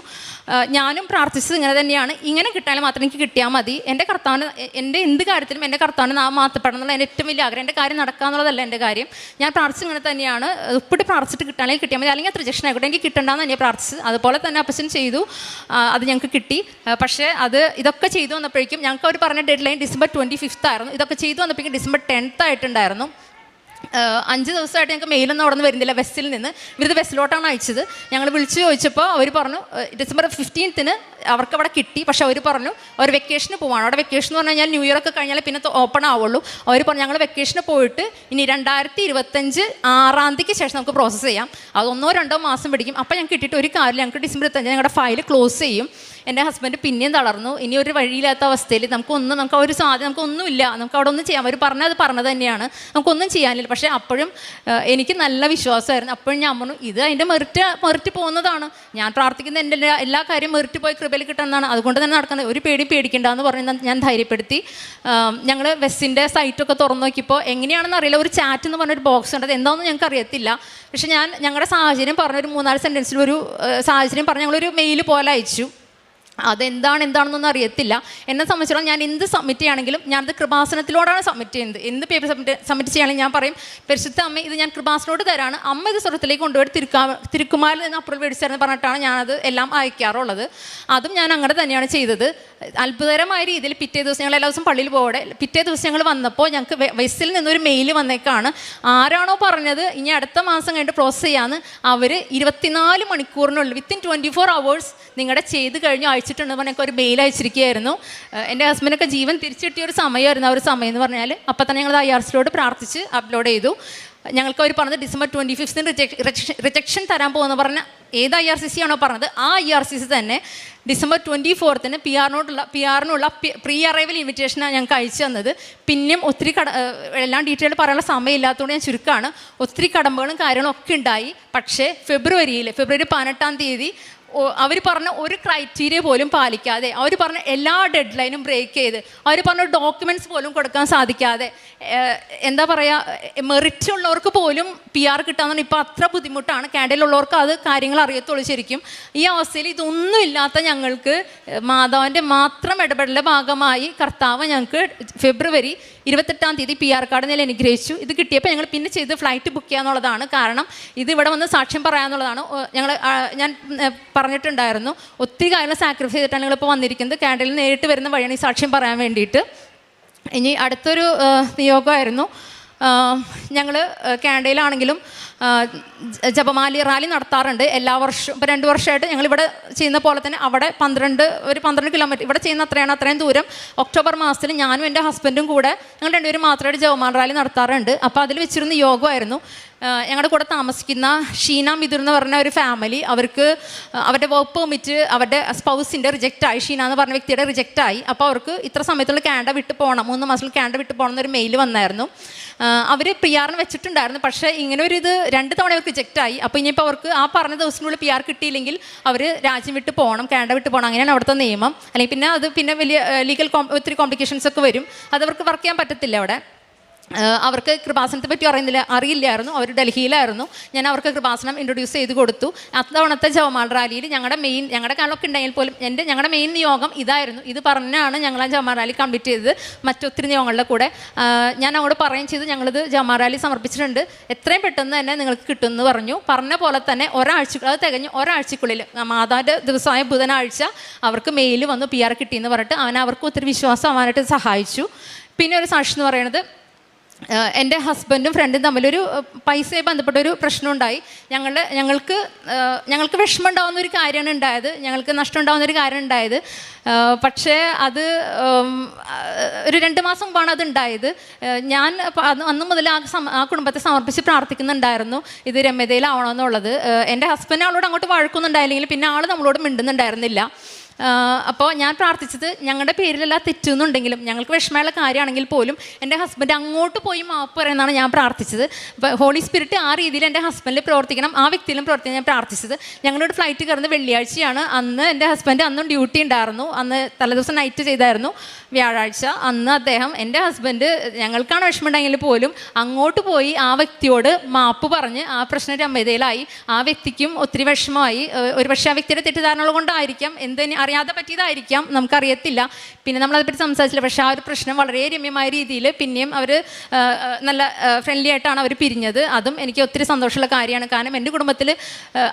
S1: ഞാനും പ്രാർത്ഥിച്ചത് ഇങ്ങനെ തന്നെയാണ്, ഇങ്ങനെ കിട്ടാൻ മാത്രം എനിക്ക് കിട്ടിയാൽ മതി. എൻ്റെ കർത്താവിന് എൻ്റെ എന്ത് കാര്യത്തിലും എൻ്റെ കർത്താവിന് നാം മാറ്റപ്പെടണം എന്നുള്ള എൻ്റെ ഏറ്റവും വലിയ ആഗ്രഹം. എൻ്റെ കാര്യം നടക്കുക എന്നുള്ളതല്ല എൻ്റെ കാര്യം. ഞാൻ പ്രാർത്ഥിച്ചത് ഇങ്ങനെ തന്നെയാണ്, ഉപ്പിട്ട് പ്രാർത്ഥിച്ചിട്ട് കിട്ടാണെങ്കിൽ കിട്ടിയാൽ മതി, അല്ലെങ്കിൽ റിജക്ഷൻ ആയിക്കോട്ടെ, എനിക്ക് കിട്ടണ്ടെന്ന് തന്നെ പ്രാർത്ഥിച്ചത്. അതുപോലെ തന്നെ അപ്പച്ചൻ ചെയ്തു, അത് ഞങ്ങൾക്ക് കിട്ടി. പക്ഷേ ഇതൊക്കെ ചെയ്തു വന്നപ്പോഴേക്കും ഞങ്ങൾക്ക് അവർ പറഞ്ഞ ഡെഡ് ലൈൻ December 25th ആയിരുന്നു. ഇതൊക്കെ ചെയ്തു വന്നപ്പോഴേക്കും December 10th ആയിട്ടുണ്ടായിരുന്നു. 5 ദിവസമായിട്ട് ഞങ്ങൾക്ക് മെയിലൊന്നും അവിടെ നിന്ന് വരുന്നില്ല. വെസ്സിൽ നിന്ന് ഇവരിത് വെസ്സിലോട്ടാണ് അയച്ചത്. ഞങ്ങൾ വിളിച്ച് ചോദിച്ചപ്പോൾ അവർ പറഞ്ഞു December 15th അവർക്ക് അവിടെ കിട്ടി. പക്ഷേ അവർ പറഞ്ഞു അവർ വെക്കേഷന് പോവാണ്. അവിടെ വെക്കേഷൻ എന്ന് പറഞ്ഞു കഴിഞ്ഞാൽ ന്യൂ ഇയർ ഒക്കെ കഴിഞ്ഞാൽ പിന്നെ ഓപ്പൺ ആവുള്ളൂ. അവർ പറഞ്ഞു ഞങ്ങൾ വെക്കേഷന് പോയിട്ട് ഇനി 2025 6ാം തീയതിക്ക് ശേഷം നമുക്ക് പ്രോസസ്സ് ചെയ്യാം, അത് 1-2 മാസം പിടിക്കും. അപ്പോൾ ഞങ്ങൾക്ക് കിട്ടിയിട്ട് ഒരു കാര്യം, ഞങ്ങൾക്ക് December 25 ഞങ്ങളുടെ ഫയൽ ക്ലോസ് ചെയ്യും. എൻ്റെ ഹസ്ബൻഡ് പിന്നെയും തളർന്നു. ഇനി ഒരു വഴിയില്ലാത്ത അവസ്ഥയിൽ നമുക്ക് ഒരു സാധ്യത, നമുക്കൊന്നുമില്ല, നമുക്ക് അവിടെ ഒന്നും ചെയ്യാം. അവർ പറഞ്ഞത് തന്നെയാണ്, നമുക്കൊന്നും ചെയ്യാനില്ല. പക്ഷേ അപ്പോഴും എനിക്ക് നല്ല വിശ്വാസമായിരുന്നു. അപ്പോഴും ഞാൻ പറഞ്ഞു ഇത് അതിൻ്റെ മെറിറ്റ് പോകുന്നതാണ്, ഞാൻ പ്രാർത്ഥിക്കുന്ന എൻ്റെ എല്ലാ കാര്യം മെറിറ്റ് പോയി കൃപയിൽ കിട്ടുന്നതാണ്, അതുകൊണ്ട് തന്നെ നടക്കുന്നത്, ഒരു പേടിക്കേണ്ടെന്ന് പറഞ്ഞ് ഞാൻ ധൈര്യപ്പെടുത്തി. ഞങ്ങൾ വെസ്സിൻ്റെ സൈറ്റൊക്കെ തുറന്നു നോക്കിയപ്പോൾ എങ്ങനെയാണെന്ന് അറിയില്ല, ഒരു ചാറ്റ് എന്ന് പറഞ്ഞൊരു ബോക്സ് ഉണ്ട്, അത് എന്താണെന്ന് ഞങ്ങൾക്ക് അറിയത്തില്ല. പക്ഷേ ഞാൻ ഞങ്ങളുടെ സാഹചര്യം പറഞ്ഞൊരു 3-4 സെൻറ്റൻസിൽ ഒരു സാഹചര്യം പറഞ്ഞ് ഞങ്ങളൊരു മെയിൽ പോലെ അയച്ചു. എന്താണെന്നൊന്നും അറിയത്തില്ല. എന്നെ സംബന്ധിച്ചിടത്തോളം ഞാൻ എന്ത് സബ്മിറ്റ് ചെയ്യുകയാണെങ്കിലും ഞാനത് കൃപാസനത്തിലോടാണ് സബ്മിറ്റ് ചെയ്യുന്നത്. എന്ത് പേപ്പർ സബ്മിറ്റ് ചെയ്യുകയാണെങ്കിൽ ഞാൻ പറയും പരിശുദ്ധ അമ്മ ഇത് ഞാൻ കൃപാസനോട് തരാണ്, അമ്മ ഇത് സ്വർഗത്തിലേക്ക് കൊണ്ടുപോയി തിരുക്കുമാരിൽ നിന്ന് അപ്രൂവൽ മേടിച്ചായിരുന്നു പറഞ്ഞിട്ടാണ് ഞാനത് എല്ലാം അയക്കാറുള്ളത്. അതും ഞാൻ അങ്ങനെ തന്നെയാണ് ചെയ്തത്. അത്ഭുതകരമായ രീതിയിൽ പിറ്റേ ദിവസം ഞങ്ങൾ എല്ലാ ദിവസവും പള്ളിയിൽ പോകട്ടെ, പിറ്റേ ദിവസം ഞങ്ങൾ വന്നപ്പോൾ ഞങ്ങൾക്ക് വെസ്സിൽ നിന്നൊരു മെയിൽ വന്നേക്കാണ്. ആരാണോ പറഞ്ഞത് ഇനി അടുത്ത മാസം കഴിഞ്ഞിട്ട് പ്രോസസ് ചെയ്യാമെന്ന്, അവർ 24 മണിക്കൂറിനുള്ളിൽ വിത്തിൻ 24 hours നിങ്ങളുടെ ചെയ്ത് കഴിഞ്ഞ് അയച്ചിട്ടുണ്ടെന്ന് പറഞ്ഞാൽ ഒരു മെയിൽ അയച്ചിരിക്കുകയായിരുന്നു. എൻ്റെ ഹസ്ബൻഡൊക്കെ ജീവൻ തിരിച്ചു കിട്ടിയ ഒരു സമയമായിരുന്നു ആ ഒരു സമയം എന്ന് പറഞ്ഞാൽ. അപ്പോൾ തന്നെ ഞങ്ങൾ IRCയോട് പ്രാർത്ഥിച്ച് അപ്ലോഡ് ചെയ്തു. ഞങ്ങൾക്ക് അവർ പറഞ്ഞത് December 25th റിജക്ഷൻ തരാൻ പോകുമെന്ന് പറഞ്ഞ ഏത് IRCC ആണോ പറഞ്ഞത് ആ IRCC തന്നെ December 24th PR-നുള്ള പ്രീ അറൈവൽ ഇൻവിറ്റേഷനാണ് ഞങ്ങൾക്ക് അയച്ചു തന്നത്. പിന്നെയും ഒത്തിരി എല്ലാം ഡീറ്റെയിൽ പറയാനുള്ള സമയമില്ലാത്തതുകൊണ്ട് ഞാൻ ചുരുക്കമാണ്, ഒത്തിരി കടമ്പകളും കാര്യങ്ങളും ഒക്കെ ഉണ്ടായി. പക്ഷേ ഫെബ്രുവരി 18ാം തീയതി അവർ പറഞ്ഞ ഒരു ക്രൈറ്റീരിയ പോലും പാലിക്കാതെ, അവർ പറഞ്ഞ എല്ലാ ഡെഡ് ലൈനും ബ്രേക്ക് ചെയ്ത്, അവർ പറഞ്ഞ ഡോക്യുമെൻറ്റ്സ് പോലും കൊടുക്കാൻ സാധിക്കാതെ, എന്താ പറയുക, മെറിറ്റ് ഉള്ളവർക്ക് പോലും PR കിട്ടാമെന്നാണ്. ഇപ്പോൾ അത്ര ബുദ്ധിമുട്ടാണ്. കാനഡയിലുള്ളവർക്ക് അത് കാര്യങ്ങൾ അറിയത്തുള്ളൂ ശരിക്കും. ഈ അവസ്ഥയിൽ ഇതൊന്നും ഇല്ലാത്ത ഞങ്ങൾക്ക് മാതാവിൻ്റെ മാത്രം ഇടപെടലിൻ്റെ ഭാഗമായി കർത്താവ് ഞങ്ങൾക്ക് ഫെബ്രുവരി 28ാം തീയതി PR കാർഡ് നില അനുഗ്രഹിച്ചു. ഇത് കിട്ടിയപ്പോൾ ഞങ്ങൾ പിന്നെ ചെയ്ത് ഫ്ലൈറ്റ് ബുക്ക് ചെയ്യാന്നുള്ളതാണ്. കാരണം ഇത് ഇവിടെ വന്ന് സാക്ഷ്യം പറയാമെന്നുള്ളതാണ്. ഞാൻ പറഞ്ഞിട്ടുണ്ടായിരുന്നു ഒത്തിരി കാര്യങ്ങൾ സാക്രിഫൈസ് ചെയ്തിട്ടാണ് ഞങ്ങളിപ്പോൾ വന്നിരിക്കുന്നത്. കാനഡയിൽ നേരിട്ട് വരുന്ന വഴിയാണ് ഈ സാക്ഷ്യം പറയാൻ വേണ്ടിയിട്ട്. ഇനി അടുത്തൊരു നിയോഗമായിരുന്നു. ഞങ്ങൾ കാനഡയിലാണെങ്കിലും ജപമാലി റാലി നടത്താറുണ്ട് എല്ലാ വർഷവും. ഇപ്പോൾ 2 വർഷമായിട്ട് ഞങ്ങളിവിടെ ചെയ്യുന്ന പോലെ തന്നെ അവിടെ 12 കിലോമീറ്റർ ഇവിടെ ചെയ്യുന്ന അത്രയും ദൂരം ഒക്ടോബർ മാസത്തിൽ ഞാനും എൻ്റെ ഹസ്ബൻഡും കൂടെ ഞങ്ങൾ 2 പേരും മാത്രമായിട്ട് ജപമാല റാലി നടത്താറുണ്ട്. അപ്പോൾ അതിൽ വെച്ചിരുന്ന യോഗമായിരുന്നു. ഞങ്ങളുടെ കൂടെ താമസിക്കുന്ന ഷീന മിഥുൻ എന്ന് പറഞ്ഞ ഒരു ഫാമിലി, അവർക്ക് അവരുടെ വർക്ക് പെർമിറ്റ് അവരുടെ സ്പൗസിൻ്റെ റിജക്റ്റായി, ഷീന എന്ന് പറഞ്ഞ വ്യക്തിയുടെ റിജക്റ്റായി. അപ്പോൾ അവർക്ക് ഇത്ര സമയത്തുള്ള കാനഡ വിട്ട് പോകണം, 3 മാസത്തിൽ കാനഡ വിട്ട് പോകണം എന്നൊരു മെയിൽ വന്നായിരുന്നു. അവർ PR-ന് വെച്ചിട്ടുണ്ടായിരുന്നു. പക്ഷേ ഇങ്ങനെ ഒരു ഇത് 2 തവണ അവർക്ക് റിജക്റ്റായി. അപ്പോൾ ഇനിയിപ്പോൾ അവർക്ക് ആ പറഞ്ഞ ദിവസത്തിനുള്ളിൽ PR കിട്ടിയില്ലെങ്കിൽ അവർ രാജ്യം വിട്ട് പോകണം, കാനഡ വിട്ട് പോകണം. അങ്ങനെയാണ് അവിടുത്തെ നിയമം. അല്ലെങ്കിൽ പിന്നെ അത് പിന്നെ വലിയ ലീഗൽ ഒത്തിരി കോംപ്ലിക്കേഷൻസ് ഒക്കെ വരും. അതവർക്ക് വർക്ക് ചെയ്യാൻ പറ്റത്തില്ല അവിടെ. അവർക്ക് കൃപാസനത്തെ പറ്റി അറിയില്ലായിരുന്നു. അവർ ഡൽഹിയിലായിരുന്നു. ഞാൻ അവർക്ക് കൃപാസനം ഇൻട്രൊഡ്യൂസ് ചെയ്ത് കൊടുത്തു. അത്തവണത്തെ ജപമാല റാലിയിൽ ഞങ്ങളുടെ കാലമൊക്കെ ഉണ്ടെങ്കിൽ പോലും ഞങ്ങളുടെ മെയിൻ നിയോഗം ഇതായിരുന്നു. ഇത് പറഞ്ഞാണ് ഞങ്ങൾ ആ ജപമാല റാലി കംപ്ലീറ്റ് ചെയ്തത്. മറ്റൊത്തിരി നിയോഗങ്ങളുടെ കൂടെ ഞാൻ അങ്ങോട്ട് പറയുകയും ചെയ്തു, ഞങ്ങളിത് ജപമാല റാലി സമർപ്പിച്ചിട്ടുണ്ട്, എത്രയും പെട്ടെന്ന് തന്നെ നിങ്ങൾക്ക് കിട്ടുമെന്ന് പറഞ്ഞു. പറഞ്ഞ പോലെ തന്നെ അത് തികഞ്ഞ് ഒരാഴ്ചക്കുള്ളിൽ മാതാവിൻ്റെ ദിവസമായ ബുധനാഴ്ച അവർക്ക് മെയിൽ വന്നു PR കിട്ടിയെന്ന് പറഞ്ഞിട്ട് അവർക്ക് ഒത്തിരി വിശ്വാസം ആവാനായിട്ട് സഹായിച്ചു. പിന്നെ ഒരു സാക്ഷി എന്ന് പറയുന്നത് എൻ്റെ ഹസ്ബൻഡും ഫ്രണ്ടും തമ്മിലൊരു പൈസയെ ബന്ധപ്പെട്ടൊരു പ്രശ്നമുണ്ടായി. ഞങ്ങൾക്ക് വിഷമം ഉണ്ടാകുന്ന ഒരു കാര്യമാണ് ഉണ്ടായത്, ഞങ്ങൾക്ക് നഷ്ടം ഉണ്ടാകുന്ന ഒരു കാര്യം ഉണ്ടായത്. പക്ഷേ അത് ഒരു 2 മാസം മുമ്പാണ് അത് ഉണ്ടായത്. ഞാൻ അന്ന് മുതൽ ആ കുടുംബത്തെ സമർപ്പിച്ച് പ്രാർത്ഥിക്കുന്നുണ്ടായിരുന്നു ഇത് രമ്യതയിലാവണമെന്നുള്ളത്. എൻ്റെ ഹസ്ബൻഡ് ആളോട് അങ്ങോട്ട് വഴക്കൊന്നുണ്ടായില്ലെങ്കിൽ പിന്നെ ആൾ നമ്മളോട് മിണ്ടുന്നുണ്ടായിരുന്നില്ല. അപ്പോൾ ഞാൻ പ്രാർത്ഥിച്ചത് ഞങ്ങളുടെ പേരിലെല്ലാം തെറ്റുന്നുണ്ടെങ്കിലും ഞങ്ങൾക്ക് വിഷമമുള്ള കാര്യമാണെങ്കിൽ പോലും എൻ്റെ ഹസ്ബൻഡ് അങ്ങോട്ട് പോയി മാപ്പ് പറയുന്നതാണ് ഞാൻ പ്രാർത്ഥിച്ചത്. അപ്പോൾ ഹോളി സ്പിരിറ്റ് ആ രീതിയിൽ എൻ്റെ ഹസ്ബൻഡിൽ പ്രവർത്തിക്കണം, ആ വ്യക്തിയിലും പ്രവർത്തിക്കാൻ ഞാൻ പ്രാർത്ഥിച്ചത്. ഞങ്ങളോട് ഫ്ലൈറ്റ് കയറുന്നത് വെള്ളിയാഴ്ചയാണ്. അന്ന് എൻ്റെ ഹസ്ബൻഡ് അന്നും ഡ്യൂട്ടി ഉണ്ടായിരുന്നു, അന്ന് തലേദിവസം നൈറ്റ് ചെയ്തായിരുന്നു വ്യാഴാഴ്ച. അന്ന് അദ്ദേഹം എൻ്റെ ഹസ്ബൻഡ് ഞങ്ങൾക്കാണ് വിഷമമുണ്ടെങ്കിൽ പോലും അങ്ങോട്ട് പോയി ആ വ്യക്തിയോട് മാപ്പ് പറഞ്ഞ് ആ പ്രശ്നം രമ്യതയിലായി. ആ വ്യക്തിക്കും ഒത്തിരി വിഷമമായി. ഒരു പക്ഷേ ആ വ്യക്തിയുടെ തെറ്റിദ്ധാരണകൾ കൊണ്ടായിരിക്കാം, എന്തിന് അറിയാതെ പറ്റിയതായിരിക്കാം, നമുക്കറിയത്തില്ല. പിന്നെ നമ്മളതിനെപ്പറ്റി സംസാരിച്ചില്ല. പക്ഷേ ആ ഒരു പ്രശ്നം വളരെ രമ്യമായ രീതിയിൽ പിന്നെയും അവർ നല്ല ഫ്രണ്ട്ലി ആയിട്ടാണ് അവർ പിരിഞ്ഞത്. അതും എനിക്ക് ഒത്തിരി സന്തോഷമുള്ള കാര്യമാണ്. കാരണം എൻ്റെ കുടുംബത്തിൽ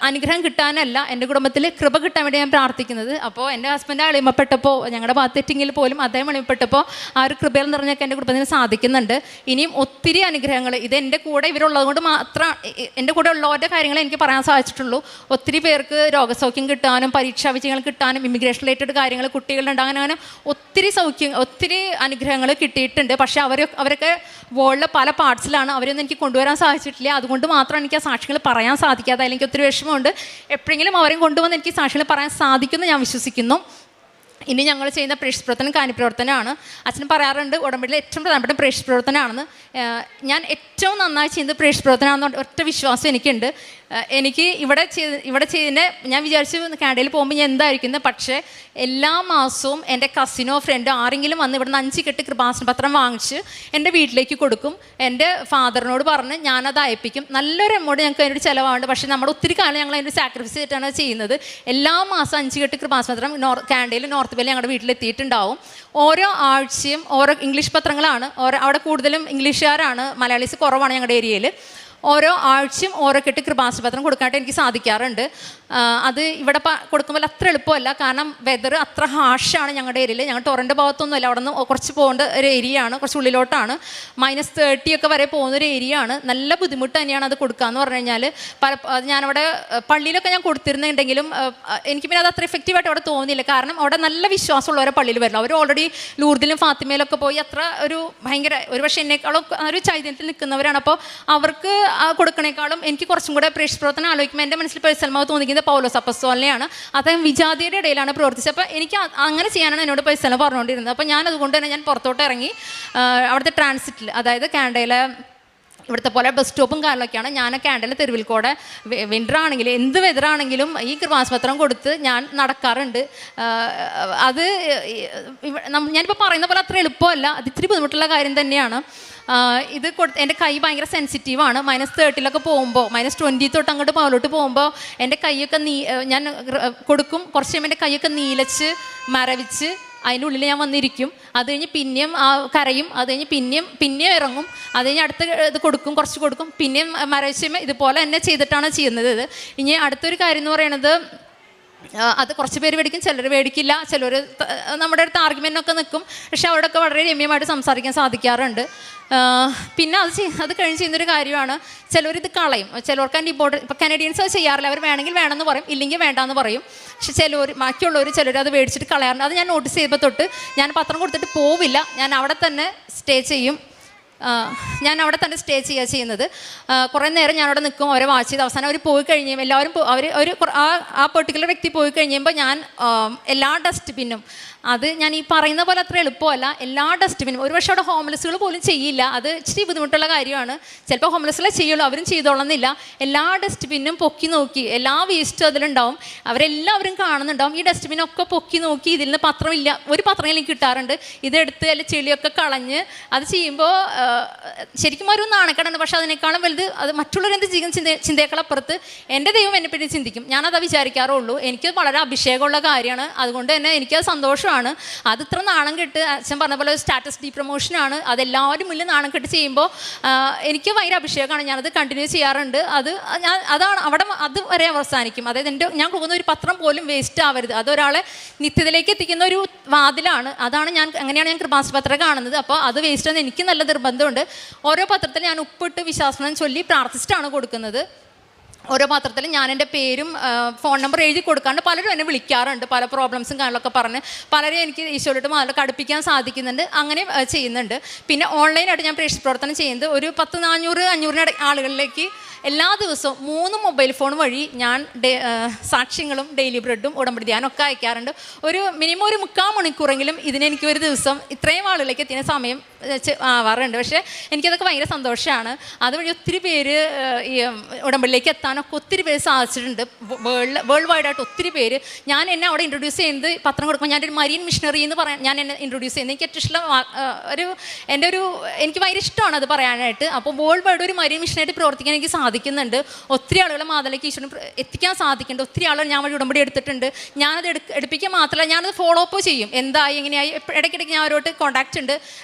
S1: അനുഗ്രഹം കിട്ടാനല്ല, എൻ്റെ കുടുംബത്തിൽ കൃപ കിട്ടാൻ വേണ്ടി ഞാൻ പ്രാർത്ഥിക്കുന്നത്. അപ്പോൾ എൻ്റെ ഹസ്ബൻഡ് എളിമപ്പെട്ടപ്പോൾ, ഞങ്ങളുടെ ഭാഗത്ത് തെറ്റെങ്കിൽ പോലും അദ്ദേഹം എളിമപ്പെട്ടപ്പോൾ ആ ഒരു കൃപയിൽ നിറഞ്ഞൊക്കെ എൻ്റെ കുടുംബത്തിന് സാധിക്കുന്നുണ്ട്. ഇനിയും ഒത്തിരി അനുഗ്രഹങ്ങൾ ഇത് എൻ്റെ കൂടെ ഇവരുള്ളത് കൊണ്ട് മാത്രം, എൻ്റെ കൂടെ ഉള്ളവരുടെ കാര്യങ്ങൾ എനിക്ക് പറയാൻ സാധിച്ചിട്ടുള്ളൂ. ഒത്തിരി പേർക്ക് രോഗസൗഖ്യം കിട്ടാനും പരീക്ഷാ വിജയങ്ങൾ കിട്ടാനും ഇമിഗ്രേഷൻ റിലേറ്റഡ് കാര്യങ്ങൾ കുട്ടികളുണ്ട്, അങ്ങനെ ഒത്തിരി അനുഗ്രഹങ്ങൾ കിട്ടിയിട്ടുണ്ട്. പക്ഷേ അവരൊക്കെ വേൾഡിലെ പല പാർട്സിലാണ്, അവരൊന്നും എനിക്ക് കൊണ്ടുവരാൻ സാധിച്ചിട്ടില്ല. അതുകൊണ്ട് മാത്രം എനിക്ക് ആ സാക്ഷികൾ പറയാൻ സാധിക്കാതെ, അല്ലെങ്കിൽ ഒത്തിരി വിഷമമുണ്ട്. എപ്പോഴെങ്കിലും അവരെയും കൊണ്ടുവന്ന് എനിക്ക് സാക്ഷികൾ പറയാൻ സാധിക്കുമെന്ന് ഞാൻ വിശ്വസിക്കുന്നു. ഇനി ഞങ്ങൾ ചെയ്യുന്ന പ്രേക്ഷിത പ്രവർത്തനം കാനിപ്രവർത്തനമാണ്. അച്ഛൻ പറയാറുണ്ട് ഉടമ്പടിയിലെ ഏറ്റവും പ്രധാനപ്പെട്ട പ്രേക്ഷിത പ്രവർത്തനമാണെന്ന്. ഞാൻ ഏറ്റവും നന്നായി ചെയ്യുന്നത് പ്രേക്ഷിത പ്രവർത്തനമാണെന്ന് ഒറ്റ വിശ്വാസം എനിക്കുണ്ട്. എനിക്ക് ഇവിടെ ചെയ്തതിൻ്റെ ഞാൻ വിചാരിച്ചു കാനഡയിൽ പോകുമ്പോൾ ഞാൻ എന്തായിരിക്കുന്നത്. പക്ഷേ എല്ലാ മാസവും എൻ്റെ കസിനോ ഫ്രണ്ടോ ആരെങ്കിലും വന്ന് ഇവിടുന്ന് 5 കെട്ട് കൃപാസന പത്രം വാങ്ങിച്ച് എൻ്റെ വീട്ടിലേക്ക് കൊടുക്കും. എൻ്റെ ഫാദറിനോട് പറഞ്ഞ് ഞാനത് അയപ്പിക്കും. നല്ലൊരു എമൗണ്ട് ഞങ്ങൾക്ക് അതിനൊരു ചിലവാണ്. പക്ഷേ നമ്മുടെ ഒത്തിരി കാലം ഞങ്ങൾ അതിൻ്റെ സാക്രിഫൈസ് ചെയ്തിട്ടാണ് ചെയ്യുന്നത്. എല്ലാ മാസം 5 കെട്ട് കൃപാസന പത്രം കാനഡയിൽ നോർത്ത് ബേയിൽ ഞങ്ങളുടെ വീട്ടിലെത്തിയിട്ടുണ്ടാവും. ഓരോ ആഴ്ചയും ഓരോ ഇംഗ്ലീഷ് പത്രങ്ങളാണ്. അവിടെ കൂടുതലും ഇംഗ്ലീഷുകാരാണ്, മലയാളീസ് കുറവാണ് ഞങ്ങളുടെ ഏരിയയിൽ. ഓരോ ആഴ്ചയും ഓരോ കെട്ട് കൃപാസന പത്രം കൊടുക്കാനായിട്ട് എനിക്ക് സാധിക്കാറുണ്ട്. അത് ഇവിടെ കൊടുക്കുമ്പോൾ അത്ര എളുപ്പമല്ല, കാരണം വെതർ അത്ര ഹാഷാണ് ഞങ്ങളുടെ ഏരിയയിൽ. ഞങ്ങൾ ടൊറൻ്റ് ഭാഗത്തൊന്നുമല്ല, അവിടെ നിന്ന് കുറച്ച് പോകേണ്ട ഒരു ഏരിയയാണ്, കുറച്ച് ഉള്ളിലോട്ടാണ്. -30 ഒക്കെ വരെ പോകുന്നൊരു ഏരിയയാണ്. നല്ല ബുദ്ധിമുട്ട് തന്നെയാണ് അത് കൊടുക്കുകയെന്ന് പറഞ്ഞു കഴിഞ്ഞാൽ. ഞാനവിടെ പള്ളിയിലൊക്കെ ഞാൻ കൊടുത്തിരുന്നുണ്ടെങ്കിലും എനിക്ക് പിന്നെ അത് അത്ര എഫക്റ്റീവായിട്ട് അവിടെ തോന്നിയില്ല. കാരണം അവിടെ നല്ല വിശ്വാസമുള്ളവരെ പള്ളിയിൽ വരില്ല. അവർ ഓൾറെഡി ലൂർദിലും ഫാത്തിമയിലൊക്കെ പോയി അത്ര ഒരു ഭയങ്കര ഒരു പക്ഷേ എന്നെക്കാളും ഒരു ചൈതന്യത്തിൽ നിൽക്കുന്നവരാണ്. അപ്പോൾ അവർക്ക് കൊടുക്കണേക്കാളും എനിക്ക് കുറച്ചും കൂടെ പ്രേക്ഷിത പ്രവർത്തനം ആലോചിക്കുമ്പോൾ എൻ്റെ മനസ്സിൽ പേഴ്സണൽമാവ് തോന്നിക്കുന്നത് പൗലോസ് അപ്പോസ്തലനെയാണ്. അദ്ദേഹം വിജാതിയുടെ ഇടയിലാണ് പ്രവർത്തിച്ചത്. അപ്പോൾ എനിക്ക് അങ്ങനെ ചെയ്യാനാണ് എന്നോട് പേഴ്സണൽ പറഞ്ഞുകൊണ്ടിരുന്നത്. അപ്പോൾ ഞാൻ അതുകൊണ്ട് തന്നെ ഞാൻ പുറത്തോട്ട് ഇറങ്ങി അവിടുത്തെ ട്രാൻസിറ്റിൽ, അതായത് കാനഡയിലെ ഇവിടുത്തെ പോലെ ബസ് സ്റ്റോപ്പും കാര്യങ്ങളൊക്കെയാണ്. ഞാൻ കാനഡയിലെ തെരുവിൽ കൂടെ വിൻ്റർ ആണെങ്കിലും എന്ത് വെതറാണെങ്കിലും ഈ കൃപാസപത്രം കൊടുത്ത് ഞാൻ നടക്കാറുണ്ട്. അത് ഞാനിപ്പോൾ പറയുന്ന പോലെ അത്ര എളുപ്പമല്ല, അത് ഇത്തിരി ബുദ്ധിമുട്ടുള്ള കാര്യം തന്നെയാണ്. ഇത് എൻ്റെ കൈ ഭയങ്കര സെൻസിറ്റീവാണ്. -30 പോകുമ്പോൾ -20 തൊട്ട് അങ്ങോട്ട് പാലോട്ട് പോകുമ്പോൾ എൻ്റെ കൈയൊക്കെ ഞാൻ കൊടുക്കും. കുറച്ച് കഴിയുമ്പോൾ എൻ്റെ കൈയൊക്കെ നീലച്ച് മരവിച്ച് അതിൻ്റെ ഉള്ളിൽ ഞാൻ വന്നിരിക്കും. അത് കഴിഞ്ഞ് പിന്നെയും കരയും. അത് കഴിഞ്ഞ് പിന്നെയും ഇറങ്ങും. അത് കഴിഞ്ഞ് അടുത്ത ഇത് കൊടുക്കും, കുറച്ച് കൊടുക്കും, പിന്നെയും മരവിച്ച് ഇതുപോലെ തന്നെ ചെയ്തിട്ടാണ് ചെയ്യുന്നത്. ഇത് ഇനി അടുത്തൊരു കാര്യം എന്ന് പറയുന്നത്, അത് കുറച്ച് പേര് മേടിക്കും, ചിലർ മേടിക്കില്ല, ചിലർ നമ്മുടെ അടുത്ത് ആർഗ്യുമെൻ്റൊക്കെ നിൽക്കും. പക്ഷെ അവിടെയൊക്കെ വളരെ രമ്യമായിട്ട് സംസാരിക്കാൻ സാധിക്കാറുണ്ട്. പിന്നെ അത് കഴിഞ്ഞ് ചെയ്യുന്നൊരു കാര്യമാണ്, ചിലരിത് കളയും. ചിലർക്ക് അതിൻ്റെ ഇമ്പോർട്ടൻറ്റ്, ഇപ്പോൾ കനഡിയൻസ് അത് ചെയ്യാറില്ല. അവർ വേണമെങ്കിൽ വേണമെന്ന് പറയും, ഇല്ലെങ്കിൽ വേണ്ടാന്ന് പറയും. പക്ഷെ ബാക്കിയുള്ളവർ അത് മേടിച്ചിട്ട് കളയാറുണ്ട്. അത് ഞാൻ നോട്ടീസ് ചെയ്തപ്പോൾ തൊട്ട് ഞാൻ പത്രം കൊടുത്തിട്ട് പോവില്ല, ഞാൻ അവിടെ തന്നെ സ്റ്റേ ചെയ്യും. ചെയ്യുന്നത്. കുറേ നേരം ഞാനവിടെ നിൽക്കും, അവരെ വാച്ച് ചെയ്ത് അവസാനം അവർ പോയി കഴിയുമ്പോൾ എല്ലാവരും ആ പെർട്ടിക്കുലർ വ്യക്തി പോയി കഴിയുമ്പോൾ ഞാൻ എല്ലാ ഡസ്റ്റ്ബിന്നും, അത് ഞാൻ ഈ പറയുന്ന പോലെ അത്ര എളുപ്പമല്ല, എല്ലാ ഡസ്റ്റ്ബിനും, ഒരുപക്ഷെ അവിടെ ഹോംലെസ്സുകൾ പോലും ചെയ്യില്ല. അത് ഇച്ചിരി ബുദ്ധിമുട്ടുള്ള കാര്യമാണ്. ചിലപ്പോൾ ഹോംലെസ്സുകളെ ചെയ്യുള്ളൂ, അവരും ചെയ്തോളുന്നില്ല. എല്ലാ ഡസ്റ്റ്ബിന്നും പൊക്കി നോക്കി, എല്ലാ വേസ്റ്റും അതിലുണ്ടാവും, അവരെല്ലാവരും കാണുന്നുണ്ടാവും. ഈ ഡസ്റ്റ്ബിനൊക്കെ പൊക്കി നോക്കി ഇതിൽ നിന്ന് പത്രമില്ല, ഒരു പത്രം എനിക്ക് കിട്ടാറുണ്ട്. ഇതെടുത്ത് അതിൽ ചെളിയൊക്കെ കളഞ്ഞ് അത് ചെയ്യുമ്പോൾ ശരിക്കും ഒരു നാണക്കേടാണ്. പക്ഷെ അതിനേക്കാളും വലുത് അത് മറ്റുള്ളവരെന്ത് ചെയ്യുന്ന ചിന്തയേക്കാളപ്പുറത്ത് എൻ്റെ ദൈവം എന്നെപ്പറ്റി ചിന്തിക്കും. ഞാനത് വിചാരിക്കാറുള്ളൂ. എനിക്ക് വളരെ അഭിഷേകമുള്ള കാര്യമാണ്. അതുകൊണ്ട് തന്നെ എനിക്കത് സന്തോഷമാണ്. സന്തോഷമാണ്. അത് ഇത്ര നാണം കെട്ട് അച്ഛൻ പറഞ്ഞ പോലെ സ്റ്റാറ്റസ് ഡീ പ്രൊമോഷനാണ്, അതെല്ലാവരും മുന്നിൽ നാണം കെട്ട് ചെയ്യുമ്പോൾ എനിക്ക് ഭയങ്കര അഭിഷേകമാണ്. ഞാനത് കണ്ടിന്യൂ ചെയ്യാറുണ്ട്. അതാണ് അവിടെ അത് വരെ അവസാനിക്കും. അതായത് ഞാൻ കൊടുക്കുന്ന ഒരു പത്രം പോലും വേസ്റ്റ് ആവരുത്. അതൊരാളെ നിത്യതയിലേക്ക് എത്തിക്കുന്ന ഒരു വാതിലാണ്. അങ്ങനെയാണ് ഞാൻ കൃപാസന പത്രം കാണുന്നത്. അപ്പോൾ അത് വേസ്റ്റ് എന്ന് എനിക്ക് നല്ല നിർബന്ധമുണ്ട്. ഓരോ പത്രത്തിൽ ഞാൻ ഉപ്പിട്ട് വിശ്വാസം ചൊല്ലി പ്രാർത്ഥിച്ചിട്ടാണ് കൊടുക്കുന്നത്. ഓരോ പത്രത്തിലും ഞാൻ എൻ്റെ പേരും ഫോൺ നമ്പർ എഴുതി കൊടുക്കാണ്ട് പലരും എന്നെ വിളിക്കാറുണ്ട്. പല പ്രോബ്ലംസും കാര്യങ്ങളൊക്കെ പറഞ്ഞ് പലരും എനിക്ക് ഈശോയോട്ട് അതിലൊക്കെ അടുപ്പിക്കാൻ സാധിക്കുന്നുണ്ട്. അങ്ങനെ ചെയ്യുന്നുണ്ട്. പിന്നെ ഓൺലൈനായിട്ട് ഞാൻ പ്രേക്ഷിത പ്രവർത്തനം ചെയ്യുന്നത് ഒരു 400-500 ആളുകളിലേക്ക് എല്ലാ ദിവസവും 3 മൊബൈൽ ഫോൺ വഴി ഞാൻ സാക്ഷ്യങ്ങളും ഡെയിലി ബ്രെഡും ഉടമ്പടി ധ്യാനമൊക്കെ അയക്കാറുണ്ട്. മിനിമം ഒരു 3/4 മണിക്കൂറെങ്കിലും ഇതിനെനിക്ക് ഒരു ദിവസം ഇത്രയും ആളുകളിലേക്ക് എത്തിയ സമയം ആവാറുണ്ട്. പക്ഷേ എനിക്കതൊക്കെ ഭയങ്കര സന്തോഷമാണ്. അതുവഴി ഒത്തിരി പേര് ഈ ഉടമ്പടിയിലേക്ക് എത്താനൊക്കെ ഒത്തിരി പേര് സാധിച്ചിട്ടുണ്ട്. വേൾഡ് വൈഡായിട്ട് ഒത്തിരി പേര്. ഞാൻ എന്നെ അവിടെ ഇൻട്രൊഡ്യൂസ് ചെയ്യുന്നത് പത്രം കൊടുക്കുമ്പോൾ ഞാനൊരു മരീൻ മിഷണറി എന്ന് പറയാൻ ഞാൻ എന്നെ ഇൻട്രൊഡ്യൂസ് ചെയ്യുന്നത് എനിക്ക് ഏറ്റവും ഇഷ്ടം എനിക്ക് ഭയങ്കര ഇഷ്ടമാണ് അത് പറയാനായിട്ട്. അപ്പോൾ വേൾഡ് വൈഡ് ഒരു മരീൻ മിഷനായിട്ട് പ്രവർത്തിക്കാൻ എനിക്ക് സാധിക്കുന്നുണ്ട്. ഒത്തിരി ആളുകളെ മാതലേക്ക് ഈശ്വരൻ എത്തിക്കാൻ സാധിക്കുന്നുണ്ട്. ഒത്തിരി ആളുകൾ ഞാൻ വഴി ഉടമ്പടി എടുത്തിട്ടുണ്ട്. ഞാനത് എടുപ്പിക്കാൻ മാത്രമല്ല, ഞാനത് ഫോളോ അപ്പ് ചെയ്യും. എന്തായി എങ്ങനെയായി ഇടയ്ക്കിടയ്ക്ക് ഞാൻ അവരോട് കോൺടാക്റ്റ് ഉണ്ട്.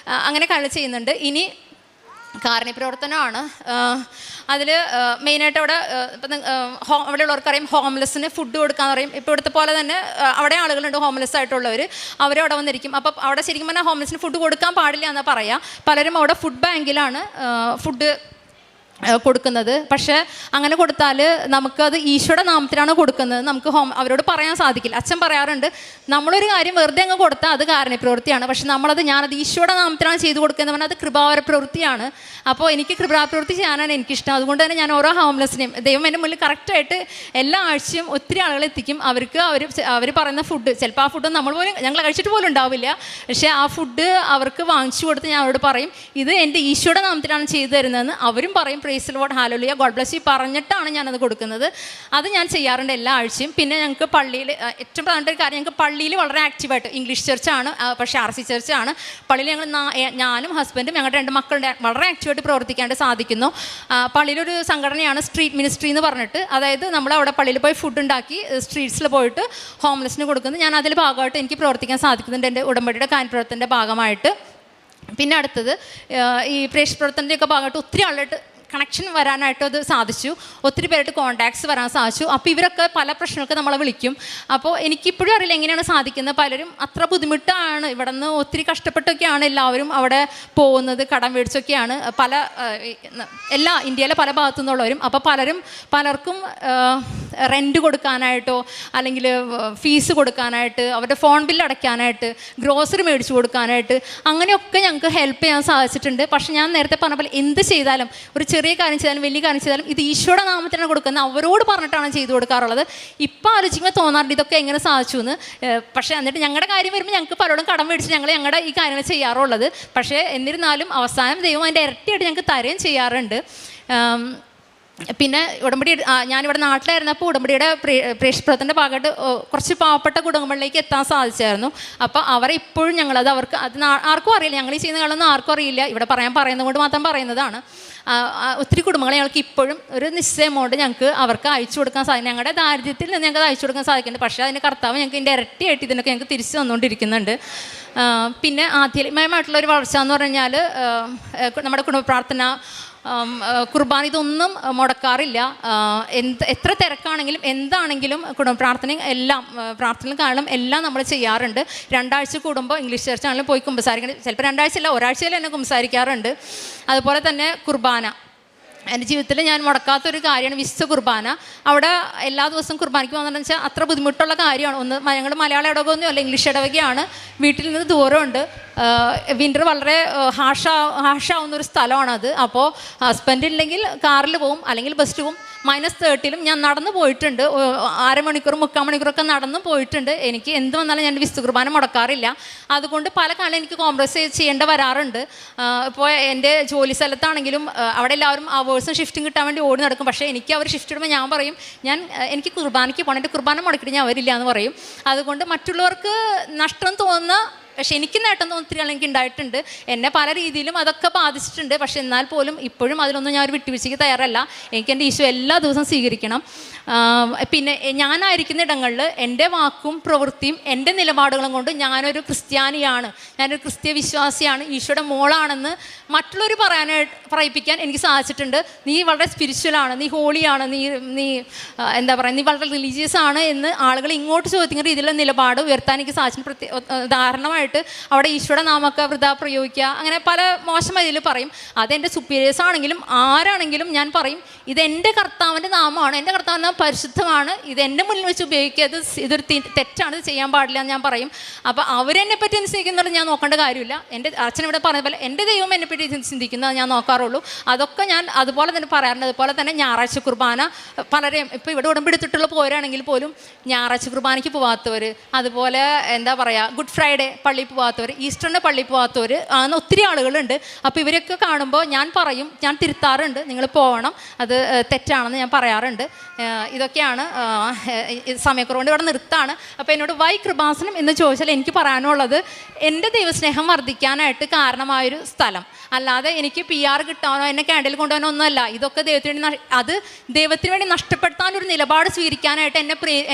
S1: അങ്ങനെ കാര്യങ്ങൾ ചെയ്യുന്നുണ്ട്. ഇനി കാരുണ്യ പ്രവർത്തനമാണ്. അതിൽ മെയിനായിട്ട് അവിടെ ഉള്ളവർക്കറിയാം ഹോംലെസ്സിന് ഫുഡ് കൊടുക്കാന്ന് പറയും. ഇപ്പോൾ ഇവിടുത്തെ പോലെ തന്നെ അവിടെ ആളുകളുണ്ട് ഹോംലെസ് ആയിട്ടുള്ളവർ. അവരവിടെ വന്നിരിക്കും. അപ്പോൾ അവിടെ ശരിക്കും പറഞ്ഞാൽ ഹോംലെസ്സിന് ഫുഡ് കൊടുക്കാൻ പാടില്ല എന്നാണ് പറയുക. പലരും അവിടെ ഫുഡ് ബാങ്കിലാണ് ഫുഡ് കൊടുക്കുന്നത്. പക്ഷേ അങ്ങനെ കൊടുത്താൽ നമുക്കത് ഈശോയുടെ നാമത്തിലാണ് കൊടുക്കുന്നത്. നമുക്ക് അവരോട് പറയാൻ സാധിക്കില്ല. അച്ഛൻ പറയാറുണ്ട്, നമ്മളൊരു കാര്യം വെറുതെ അങ്ങ് കൊടുത്താൽ അത് കാരുണ്യപ്രവൃത്തിയാണ്. പക്ഷെ ഞാനത് ഈശോയുടെ നാമത്തിലാണ് ചെയ്തു കൊടുക്കുന്നത് പറഞ്ഞാൽ അത് കൃപാവര പ്രവൃത്തിയാണ്. അപ്പോൾ എനിക്ക് കൃപാപ്രവൃത്തി ചെയ്യാനാണ് എനിക്കിഷ്ടം. അതുകൊണ്ട് തന്നെ ഞാൻ ഓരോ ഹോംലെസ്സിനെയും ദൈവം എൻ്റെ മുന്നിൽ കറക്റ്റായിട്ട് എല്ലാ ആഴ്ചയും ഒത്തിരി ആളുകളെ എത്തിക്കും. അവർ പറയുന്ന ഫുഡ് ചിലപ്പോൾ ആ ഫുഡ് ഞങ്ങൾ കഴിച്ചിട്ട് പോലും ഉണ്ടാവില്ല. പക്ഷേ ആ ഫുഡ് അവർക്ക് വാങ്ങിച്ചു കൊടുത്ത് ഞാൻ അവരോട് പറയും, ഇത് എൻ്റെ ഈശോയുടെ നാമത്തിലാണ് ചെയ്തു തരുന്നതെന്ന്. അവരും പറയും praise lord, hallelujah, god bless you പറഞ്ഞിട്ടാണ് ഞാനത് കൊടുക്കുന്നത്. അത് ഞാൻ ചെയ്യാറുണ്ട് എല്ലാ ആഴ്ചയും. പിന്നെ ഞങ്ങൾക്ക് പള്ളിയിൽ ഏറ്റവും പ്രധാനപ്പെട്ട ഒരു കാര്യം, ഞങ്ങൾക്ക് പള്ളിയിൽ വളരെ ആക്റ്റീവായിട്ട് ഇംഗ്ലീഷ് ചർച്ചാണ്, പക്ഷേ RC ചർച്ചാണ്. പള്ളിയിൽ ഞാനും ഹസ്ബൻഡും ഞങ്ങളുടെ 2 മക്കളുടെ വളരെ ആക്റ്റീവായിട്ട് പ്രവർത്തിക്കാനായിട്ട് സാധിക്കുന്നു. പള്ളിയിലൊരു സംഘടനയാണ് സ്ട്രീറ്റ് മിനിസ്ട്രി എന്ന് പറഞ്ഞിട്ട്. അതായത് നമ്മളവിടെ പള്ളിയിൽ പോയി ഫുഡ് ഉണ്ടാക്കി സ്ട്രീറ്റ്സിൽ പോയിട്ട് ഹോംലെസ്സിന് കൊടുക്കുന്നത്. ഞാൻ അതിൽ ഭാഗമായിട്ട് എനിക്ക് പ്രവർത്തിക്കാൻ സാധിക്കുന്നുണ്ട് എൻ്റെ ഉടമ്പടിയുടെ കാര്യപ്രവർത്തനത്തിൻ്റെ ഭാഗമായിട്ട്. പിന്നെ അടുത്തത് ഈ പ്രേക്ഷിത പ്രവർത്തനത്തിൻ്റെയൊക്കെ ഭാഗമായിട്ട് ഒത്തിരി ആളായിട്ട് കണക്ഷൻ വരാനായിട്ട് അത് സാധിച്ചു. ഒത്തിരി പേരായിട്ട് കോൺടാക്ട്സ് വരാൻ സാധിച്ചു. അപ്പോൾ ഇവരൊക്കെ പല പ്രശ്നങ്ങൾക്ക് നമ്മളെ വിളിക്കും. അപ്പോൾ എനിക്കിപ്പോഴും അറിയില്ല എങ്ങനെയാണ് സാധിക്കുന്നത്. പലരും അത്ര ബുദ്ധിമുട്ടാണ്. ഇവിടെ നിന്ന് ഒത്തിരി കഷ്ടപ്പെട്ടൊക്കെയാണ് എല്ലാവരും അവിടെ പോകുന്നത്. കടം മേടിച്ചൊക്കെയാണ് ഇന്ത്യയിലെ പല ഭാഗത്തു നിന്നുള്ളവരും. അപ്പോൾ പലർക്കും റെൻറ്റ് കൊടുക്കാനായിട്ടോ അല്ലെങ്കിൽ ഫീസ് കൊടുക്കാനായിട്ട്, അവരുടെ ഫോൺ ബില്ല് അടയ്ക്കാനായിട്ട്, ഗ്രോസറി മേടിച്ച് കൊടുക്കാനായിട്ട്, അങ്ങനെയൊക്കെ ഞങ്ങൾക്ക് ഹെൽപ്പ് ചെയ്യാൻ സാധിച്ചിട്ടുണ്ട്. പക്ഷേ ഞാൻ നേരത്തെ പറഞ്ഞ പോലെ എന്ത് ചെയ്താലും, ഒരു ചെറിയ കാര്യം ചെയ്താലും വലിയ കാര്യം ചെയ്താലും ഇത് ഈശോയുടെ നാമത്തിലാണ് കൊടുക്കുന്നത്. അവരോട് പറഞ്ഞിട്ടാണ് ചെയ്തു കൊടുക്കാറുള്ളത്. ഇപ്പം ആലോചിക്കുമ്പോൾ തോന്നാറുണ്ട് ഇതൊക്കെ എങ്ങനെ സാധിച്ചു എന്ന്. പക്ഷേ എന്നിട്ട് ഞങ്ങളുടെ കാര്യം വരുമ്പോൾ ഞങ്ങൾക്ക് പലരോടും കടം മേടിച്ച് ഞങ്ങളുടെ ഈ കാര്യങ്ങൾ ചെയ്യാറുള്ളത്. പക്ഷേ എന്നിരുന്നാലും അവസാനം ദൈവം അതിൻ്റെ ഇരട്ടിയായിട്ട് ഞങ്ങൾക്ക് തരുകയും ചെയ്യാറുണ്ട്. പിന്നെ ഉടമ്പടി ഞാനിവിടെ നാട്ടിലായിരുന്നപ്പോൾ ഉടമ്പടിയുടെ പ്രേക്ഷിത ഭാഗമായിട്ട് കുറച്ച് പാവപ്പെട്ട കുടുംബങ്ങളിലേക്ക് എത്താൻ സാധിച്ചായിരുന്നു. അപ്പോൾ അവരെ ഇപ്പോഴും ഞങ്ങളത് ആർക്കും അറിയില്ല. ഞങ്ങൾ ഈ ചെയ്യുന്ന കാര്യമൊന്നും ആർക്കും അറിയില്ല. ഇവിടെ പറയുന്നത് കൊണ്ട് മാത്രം പറയുന്നതാണ്. ഒത്തിരി കുടുംബങ്ങളെ ഞങ്ങൾക്ക് ഇപ്പോഴും ഒരു നിശ്ചയ എമൗണ്ട് ഞങ്ങൾക്ക് അവർക്ക് അയച്ചു കൊടുക്കാൻ സാധിക്കും. ഞങ്ങളുടെ ദാരിദ്ര്യത്തിൽ നിന്ന് ഞങ്ങൾക്ക് അയച്ചു കൊടുക്കാൻ സാധിക്കുന്നുണ്ട്. പക്ഷേ അതിന് കർത്താവ് ഞങ്ങൾക്ക് ഇതിൻ്റെ ഇരട്ടിയായിട്ട് ഇതിനൊക്കെ ഞങ്ങൾക്ക് തിരിച്ചു തന്നുകൊണ്ടിരിക്കുന്നുണ്ട്. പിന്നെ ആധ്യാത്മികമായിട്ടുള്ളൊരു വളർച്ച എന്ന് പറഞ്ഞാൽ നമ്മുടെ കുടുംബ പ്രാർത്ഥന, കുർബാന, ഇതൊന്നും മുടക്കാറില്ല. എത്ര തിരക്കാണെങ്കിലും എന്താണെങ്കിലും കുടുംബ പ്രാർത്ഥനയും എല്ലാം പ്രാർത്ഥനയും കാരണം എല്ലാം നമ്മൾ ചെയ്യാറുണ്ട്. 2 ആഴ്ച കൂടുമ്പോൾ ഇംഗ്ലീഷ് ചർച്ചാണെങ്കിലും പോയി കുമ്പസാരിക്കണം. ചിലപ്പോൾ 2 ആഴ്ചയല്ല, ഒരാഴ്ചയിൽ തന്നെ കുമ്പസാരിക്കാറുണ്ട്. അതുപോലെ തന്നെ കുർബാന എൻ്റെ ജീവിതത്തിൽ ഞാൻ മുടക്കാത്തൊരു കാര്യമാണ് വിശുദ്ധ കുർബാന. അവിടെ എല്ലാ ദിവസവും കുർബാനയ്ക്ക് പോകുന്നതെന്ന് വെച്ചാൽ അത്ര ബുദ്ധിമുട്ടുള്ള കാര്യമാണ്. ഞങ്ങൾ മലയാള ഇടവകയൊന്നും അല്ല, ഇംഗ്ലീഷ് ഇടവകയാണ്. വീട്ടിൽ നിന്ന് ദൂരമുണ്ട്. വിൻ്റർ വളരെ ഹാഷാവുന്നൊരു സ്ഥലമാണത്. അപ്പോൾ ഹസ്ബൻഡ് ഇല്ലെങ്കിൽ കാറിൽ പോവും, അല്ലെങ്കിൽ ബസ്സിൽ പോവും. -30 ഞാൻ നടന്നു പോയിട്ടുണ്ട്. 1/2 മണിക്കൂർ 3/4 മണിക്കൂറൊക്കെ നടന്നു പോയിട്ടുണ്ട്. എനിക്ക് എന്ത് വന്നാലും ഞാൻ വിശുദ്ധ കുർബാന മുടക്കാറില്ല. അതുകൊണ്ട് പല കാലം എനിക്ക് കോംപ്രമൈസ് ചെയ്യേണ്ട വരാറുണ്ട്. ഇപ്പോൾ എൻ്റെ ജോലി സ്ഥലത്താണെങ്കിലും അവിടെ എല്ലാവരും അവേഴ്സും ഷിഫ്റ്റും കിട്ടാൻ വേണ്ടി ഓടി നടക്കും. പക്ഷേ എനിക്ക് അവർ ഷിഫ്റ്റ് ഇടുമ്പോൾ ഞാൻ പറയും, എനിക്ക് കുർബാനയ്ക്ക് പോകണം, എൻ്റെ കുർബാന മുടക്കിയിട്ട് ഞാൻ വരില്ല എന്ന് പറയും. അതുകൊണ്ട് മറ്റുള്ളവർക്ക് നഷ്ടം തോന്നുന്ന പക്ഷെ എനിക്ക് നേട്ടം ഒത്തിരി എനിക്ക് ഉണ്ടായിട്ടുണ്ട്. എന്നെ പല രീതിയിലും അതൊക്കെ ബാധിച്ചിട്ടുണ്ട്. പക്ഷെ എന്നാൽ പോലും ഇപ്പോഴും അതിലൊന്നും ഞാൻ ഒരു വിട്ടുവീഴ്ചയ്ക്ക് തയ്യാറല്ല. എനിക്ക് എൻ്റെ ഈശോ എല്ലാ ദിവസവും സ്വീകരിക്കണം. പിന്നെ ഞാനായിരിക്കുന്ന ഇടങ്ങളിൽ എൻ്റെ വാക്കും പ്രവൃത്തിയും എൻ്റെ നിലപാടുകളും കൊണ്ട് ഞാനൊരു ക്രിസ്ത്യാനിയാണ്, ഞാനൊരു ക്രിസ്ത്യ വിശ്വാസിയാണ്, ഈശോയുടെ മോളാണെന്ന് മറ്റുള്ളവർ പറയിപ്പിക്കാൻ എനിക്ക് സാധിച്ചിട്ടുണ്ട്. നീ വളരെ സ്പിരിച്വലാണ്, നീ ഹോളിയാണ്, നീ എന്താ പറയുക, നീ വളരെ റിലീജിയസ് ആണ് എന്ന് ആളുകൾ ഇങ്ങോട്ട് ചോദിക്കുന്ന രീതിയിലുള്ള നിലപാട് ഉയർത്താൻ എനിക്ക് സാധിച്ചിട്ടുണ്ട്. ഉദാഹരണമായിട്ട് അവിടെ ഈശോയുടെ നാമൊക്കെ വൃഥാ പ്രയോഗിക്കുക, അങ്ങനെ പല മോശം രീതിയിൽ പറയും. അതെൻ്റെ സുപ്പീരിയേഴ്സ് ആണെങ്കിലും ആരാണെങ്കിലും ഞാൻ പറയും, ഇതെൻ്റെ കർത്താവിൻ്റെ നാമമാണ്, എൻ്റെ കർത്താവിൻ്റെ നാമം പരിശുദ്ധമാണ്, ഇത് എൻ്റെ മുന്നിൽ വെച്ച് ഉപയോഗിക്കുക, ഇതൊരു തെറ്റാണ്, ഇത് ചെയ്യാൻ പാടില്ല എന്ന് ഞാൻ പറയും. അപ്പോൾ അവരെന്നെ പറ്റി ചിന്തിക്കുന്നത് ഞാൻ നോക്കേണ്ട കാര്യമില്ല. എൻ്റെ അച്ഛൻ ഇവിടെ പറഞ്ഞ പോലെ എൻ്റെ ദൈവം എന്നെ പറ്റി ചിന്തിക്കുന്നത് ഞാൻ നോക്കാറുള്ളൂ. അതൊക്കെ ഞാൻ അതുപോലെ തന്നെ പറയാറുണ്ട്. അതുപോലെ തന്നെ ഞായറാഴ്ച കുർബാന പലരെയും ഇപ്പോൾ ഇവിടെ ഉടമ്പെടുത്തിട്ടുള്ള പോരാണെങ്കിൽ പോലും ഞായറാഴ്ച കുർബാനയ്ക്ക് പോകാത്തവർ, അതുപോലെ എന്താ പറയുക ഗുഡ് ഫ്രൈഡേ പള്ളിയിൽ പോകാത്തവർ, ഈസ്റ്ററിൻ്റെ പള്ളിയിൽ പോകാത്തവർ അങ്ങനെ ഒത്തിരി ആളുകളുണ്ട്. അപ്പോൾ ഇവരൊക്കെ കാണുമ്പോൾ ഞാൻ പറയും, ഞാൻ തിരുത്താറുണ്ട്, നിങ്ങൾ പോകണം, അത് തെറ്റാണെന്ന് ഞാൻ പറയാറുണ്ട്. ഇതൊക്കെയാണ്. സമയക്കുറവുകൊണ്ട് ഇവിടെ നിർത്താണ്. അപ്പോൾ എന്നോട് വൈ കൃപാസനം എന്ന് ചോദിച്ചാൽ എനിക്ക് പറയാനുള്ളത്, എൻ്റെ ദൈവസ്നേഹം വർദ്ധിക്കാനായിട്ട് കാരണമായൊരു സ്ഥലം, അല്ലാതെ എനിക്ക് PR കിട്ടാനോ എന്നെ ക്യാൻഡിൽ കൊണ്ടുപോകാനോ ഒന്നുമല്ല. ഇതൊക്കെ ദൈവത്തിന് വേണ്ടി, അത് ദൈവത്തിന് വേണ്ടി നഷ്ടപ്പെടുത്താനൊരു നിലപാട് സ്വീകരിക്കാനായിട്ട്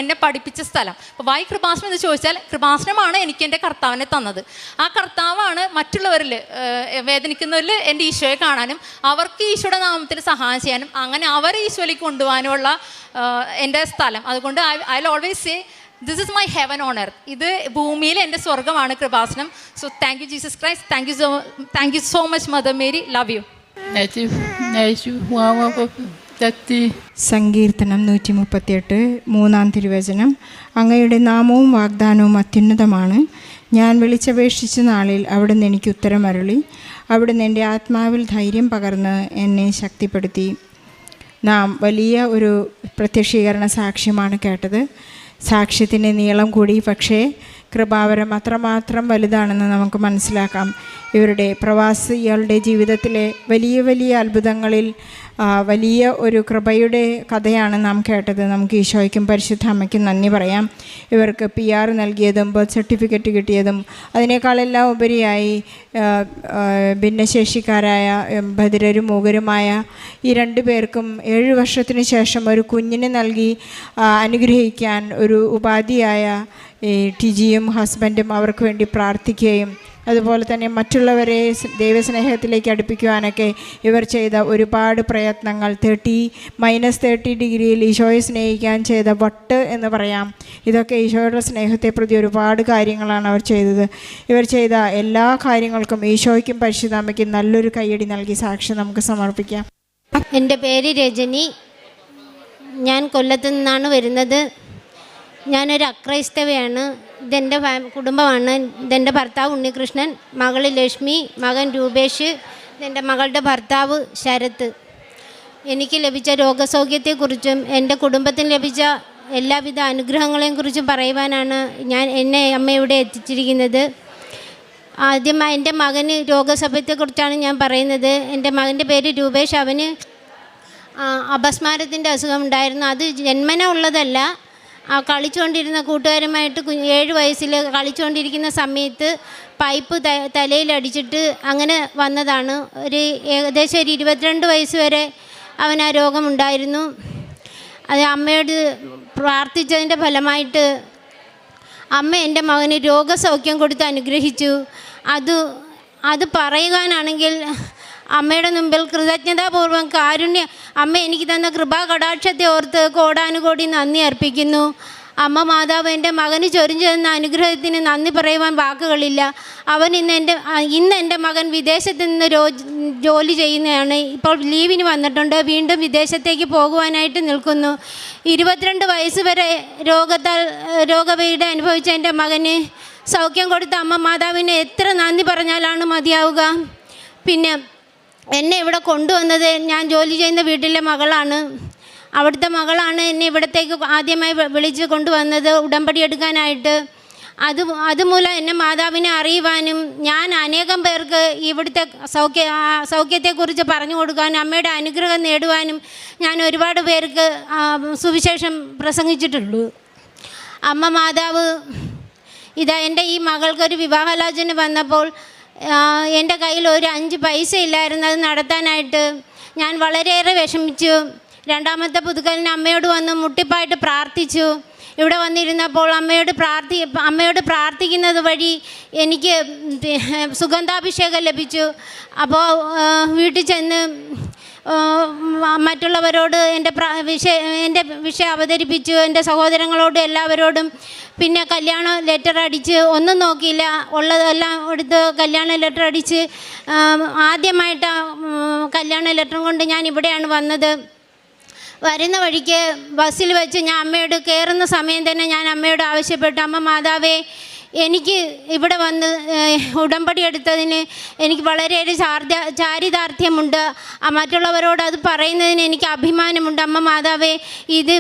S1: എന്നെ പഠിപ്പിച്ച സ്ഥലം. അപ്പോൾ വൈ കൃപാസനം എന്ന് ചോദിച്ചാൽ, കൃപാസനമാണ് എനിക്ക് എൻ്റെ കർത്താവിനെ തന്നത്. ആ കർത്താവാണ് മറ്റുള്ളവരിൽ വേദനിക്കുന്നവരിൽ എൻ്റെ ഈശോയെ കാണാനും അവർക്ക് ഈശോയുടെ നാമത്തിൽ സഹായം ചെയ്യാനും അങ്ങനെ അവരെ ഈശോയിലേക്ക് കൊണ്ടുപോകാനുമുള്ള എൻ്റെ സ്ഥലം. അതുകൊണ്ട് I will always say this is my heaven on earth. ഇത് ഭൂമിയിൽ എൻ്റെ സ്വർഗ്ഗമാണ് Kripasanam. So thank you Jesus Christ, thank you so much Mother Mary, love you.
S2: സങ്കീർത്തനം 138 3-ാം തിരുവചനം. അങ്ങയുടെ നാമവും വാഗ്ദാനവും അത്യുന്നതമാണ്. ഞാൻ വിളിച്ചപേക്ഷിച്ച നാളിൽ അവിടുന്ന് എനിക്ക് ഉത്തരമരുളി. അവിടുന്ന് എൻ്റെ ആത്മാവിൽ ധൈര്യം പകർന്ന് എന്നെ ശക്തിപ്പെടുത്തി. നാം വലിയ ഒരു പ്രത്യക്ഷീകരണ സാക്ഷ്യമാണ് കേട്ടത്. സാക്ഷ്യത്തിൻ്റെ നീളം കൂടി, പക്ഷേ കൃപാവരം അത്രമാത്രം വലുതാണെന്ന് നമുക്ക് മനസ്സിലാക്കാം. ഇവരുടെ പ്രവാസികളുടെ ജീവിതത്തിലെ വലിയ വലിയ അത്ഭുതങ്ങളിൽ വലിയ ഒരു കൃപയുടെ കഥയാണ് നാം കേട്ടത്. നമുക്ക് ഈശോയ്ക്കും പരിശുദ്ധ അമ്മയ്ക്കും നന്ദി പറയാം. ഇവർക്ക് PR നൽകിയതും ബർത്ത് സർട്ടിഫിക്കറ്റ് കിട്ടിയതും അതിനേക്കാളെല്ലാം ഉപരിയായി ഭിന്നശേഷിക്കാരായ ബധിരരും മൂകരുമായ ഈ 2 പേർക്കും 7 വർഷത്തിന് ശേഷം ഒരു കുഞ്ഞിനെ നൽകി അനുഗ്രഹിക്കാൻ ഒരു ഉപാധിയായ ടിജിയും ഹസ്ബൻഡും അവർക്ക് വേണ്ടി പ്രാർത്ഥിക്കുകയും അതുപോലെ തന്നെ മറ്റുള്ളവരെ ദൈവസ്നേഹത്തിലേക്ക് അടുപ്പിക്കുവാനൊക്കെ ഇവർ ചെയ്ത ഒരുപാട് പ്രയത്നങ്ങൾ, -30 ഡിഗ്രിയിൽ ഈശോയെ സ്നേഹിക്കാൻ ചെയ്ത വട്ട് എന്ന് പറയാം. ഇതൊക്കെ ഈശോയുടെ സ്നേഹത്തെ പ്രതി ഒരുപാട് കാര്യങ്ങളാണ് അവർ ചെയ്തത്. ഇവർ ചെയ്ത എല്ലാ കാര്യങ്ങൾക്കും ഈശോയ്ക്കും പരിശുദ്ധാമ്മയ്ക്കും നല്ലൊരു കയ്യടി നൽകി സാക്ഷ്യം നമുക്ക് സമർപ്പിക്കാം.
S3: എൻ്റെ പേര് രജനി. ഞാൻ കൊല്ലത്തു നിന്നാണ് വരുന്നത്. ഞാനൊരു അക്രൈസ്തവയാണ്. ഇതെൻ്റെ കുടുംബമാണ്. ഇതെൻ്റെ ഭർത്താവ് ഉണ്ണികൃഷ്ണൻ, മകൾ ലക്ഷ്മി, മകൻ രൂപേഷ്, ഇതെൻ്റെ മകളുടെ ഭർത്താവ് ശരത്ത്. എനിക്ക് ലഭിച്ച രോഗസൗഖ്യത്തെക്കുറിച്ചും എൻ്റെ കുടുംബത്തിന് ലഭിച്ച എല്ലാവിധ അനുഗ്രഹങ്ങളെയും കുറിച്ചും പറയുവാനാണ് എന്നെ അമ്മ ഇവിടെ എത്തിച്ചിരിക്കുന്നത്. ആദ്യമായി എൻ്റെ മകന് രോഗസൗഖ്യത്തെക്കുറിച്ചാണ് ഞാൻ പറയുന്നത്. എൻ്റെ മകൻ്റെ പേര് രൂപേഷ്. അവന് അപസ്മാരത്തിൻ്റെ അസുഖം ഉണ്ടായിരുന്നു. അത് ജന്മന ഉള്ളതല്ല. കളിച്ചുകൊണ്ടിരുന്ന കൂട്ടുകാരുമായിട്ട് 7 വയസ്സിൽ കളിച്ചുകൊണ്ടിരിക്കുന്ന സമയത്ത് പൈപ്പ് തലയിലടിച്ചിട്ട് അങ്ങനെ വന്നതാണ്. ഏകദേശം 22 വയസ്സ് വരെ അവൻ ആ രോഗമുണ്ടായിരുന്നു. അത് അമ്മയോട് പ്രാർത്ഥിച്ചതിൻ്റെ ഫലമായിട്ട് അമ്മ എൻ്റെ മകന് രോഗസൗഖ്യം കൊടുത്ത് അനുഗ്രഹിച്ചു. അത് പറയുവാനാണെങ്കിൽ അമ്മയുടെ മുമ്പിൽ കൃതജ്ഞതാപൂർവ്വം അമ്മ എനിക്ക് തന്ന കൃപാ കടാക്ഷത്തെ ഓർത്ത് കോടാനുകോടി നന്ദി അർപ്പിക്കുന്നു. അമ്മ മാതാവ് എൻ്റെ മകന് ചൊരിഞ്ഞു തന്ന അനുഗ്രഹത്തിന് നന്ദി പറയുവാൻ വാക്കുകളില്ല. ഇന്ന് എൻ്റെ മകൻ വിദേശത്ത് നിന്ന് ജോലി ചെയ്യുന്നതാണ്. ഇപ്പോൾ ലീവിന് വന്നിട്ടുണ്ട്. വീണ്ടും വിദേശത്തേക്ക് പോകുവാനായിട്ട് നിൽക്കുന്നു. 22 വയസ്സ് വരെ രോഗപീഠ അനുഭവിച്ച എൻ്റെ മകന് സൗഖ്യം കൊടുത്ത അമ്മ മാതാവിനെ എത്ര നന്ദി പറഞ്ഞാലാണ് മതിയാവുക. പിന്നെ എന്നെ ഇവിടെ കൊണ്ടുവന്നത് ഞാൻ ജോലി ചെയ്യുന്ന വീട്ടിലെ മകളാണ്. അവിടുത്തെ മകളാണ് എന്നെ ഇവിടത്തേക്ക് ആദ്യമായി വിളിച്ച് കൊണ്ടുവന്നത് ഉടമ്പടി എടുക്കാനായിട്ട്. അതുമൂലം എന്നെ മാതാവിനെ അറിയുവാനും ഞാൻ അനേകം പേർക്ക് ഇവിടുത്തെ സൗഖ്യത്തെക്കുറിച്ച് പറഞ്ഞു കൊടുക്കാനും അമ്മയുടെ അനുഗ്രഹം നേടുവാനും ഞാൻ ഒരുപാട് പേർക്ക് സുവിശേഷം പ്രസംഗിച്ചിട്ടുള്ളൂ. അമ്മ മാതാവ് ഇതാ എൻ്റെ ഈ മകൾക്കൊരു വിവാഹാലോചന വന്നപ്പോൾ എൻ്റെ കയ്യിൽ ഒരു 5 പൈസ ഇല്ലായിരുന്നു അത് നടത്താനായിട്ട്. ഞാൻ വളരെയേറെ വിഷമിച്ചു. രണ്ടാമത്തെ പുതുക്കലിന് അമ്മയോട് വന്ന് മുട്ടിപ്പായിട്ട് പ്രാർത്ഥിച്ചു. ഇവിടെ വന്നിരുന്നപ്പോൾ അമ്മയോട് പ്രാർത്ഥിക്കുന്നത് വഴി എനിക്ക് സുഗന്ധാഭിഷേകം ലഭിച്ചു. അപ്പോൾ വീട്ടിൽ ചെന്ന് മറ്റുള്ളവരോട് എൻ്റെ വിഷയം അവതരിപ്പിച്ചു, എൻ്റെ സഹോദരങ്ങളോടും എല്ലാവരോടും. പിന്നെ കല്യാണ ലെറ്റർ അടിച്ച് ഒന്നും നോക്കിയില്ല, ഉള്ളതെല്ലാം എടുത്ത് കല്യാണ ലെറ്റർ അടിച്ച് ആദ്യമായിട്ട് കല്യാണ ലെറ്ററും കൊണ്ട് ഞാൻ ഇവിടെയാണ് വന്നത്. വരുന്ന വഴിക്ക് ബസ്സിൽ വെച്ച് ഞാൻ അമ്മയോട് കയറുന്ന സമയം തന്നെ ഞാൻ അമ്മയോട് ആവശ്യപ്പെട്ടു, അമ്മ മാതാവേ, എനിക്ക് ഇവിടെ വന്ന് ഉടമ്പടി എടുത്തതിന് എനിക്ക് വളരെയേറെ ചാരിതാർത്ഥ്യമുണ്ട്. മറ്റുള്ളവരോട് അത് പറയുന്നതിന് എനിക്ക് അഭിമാനമുണ്ട്. അമ്മ മാതാവേ, ഇത്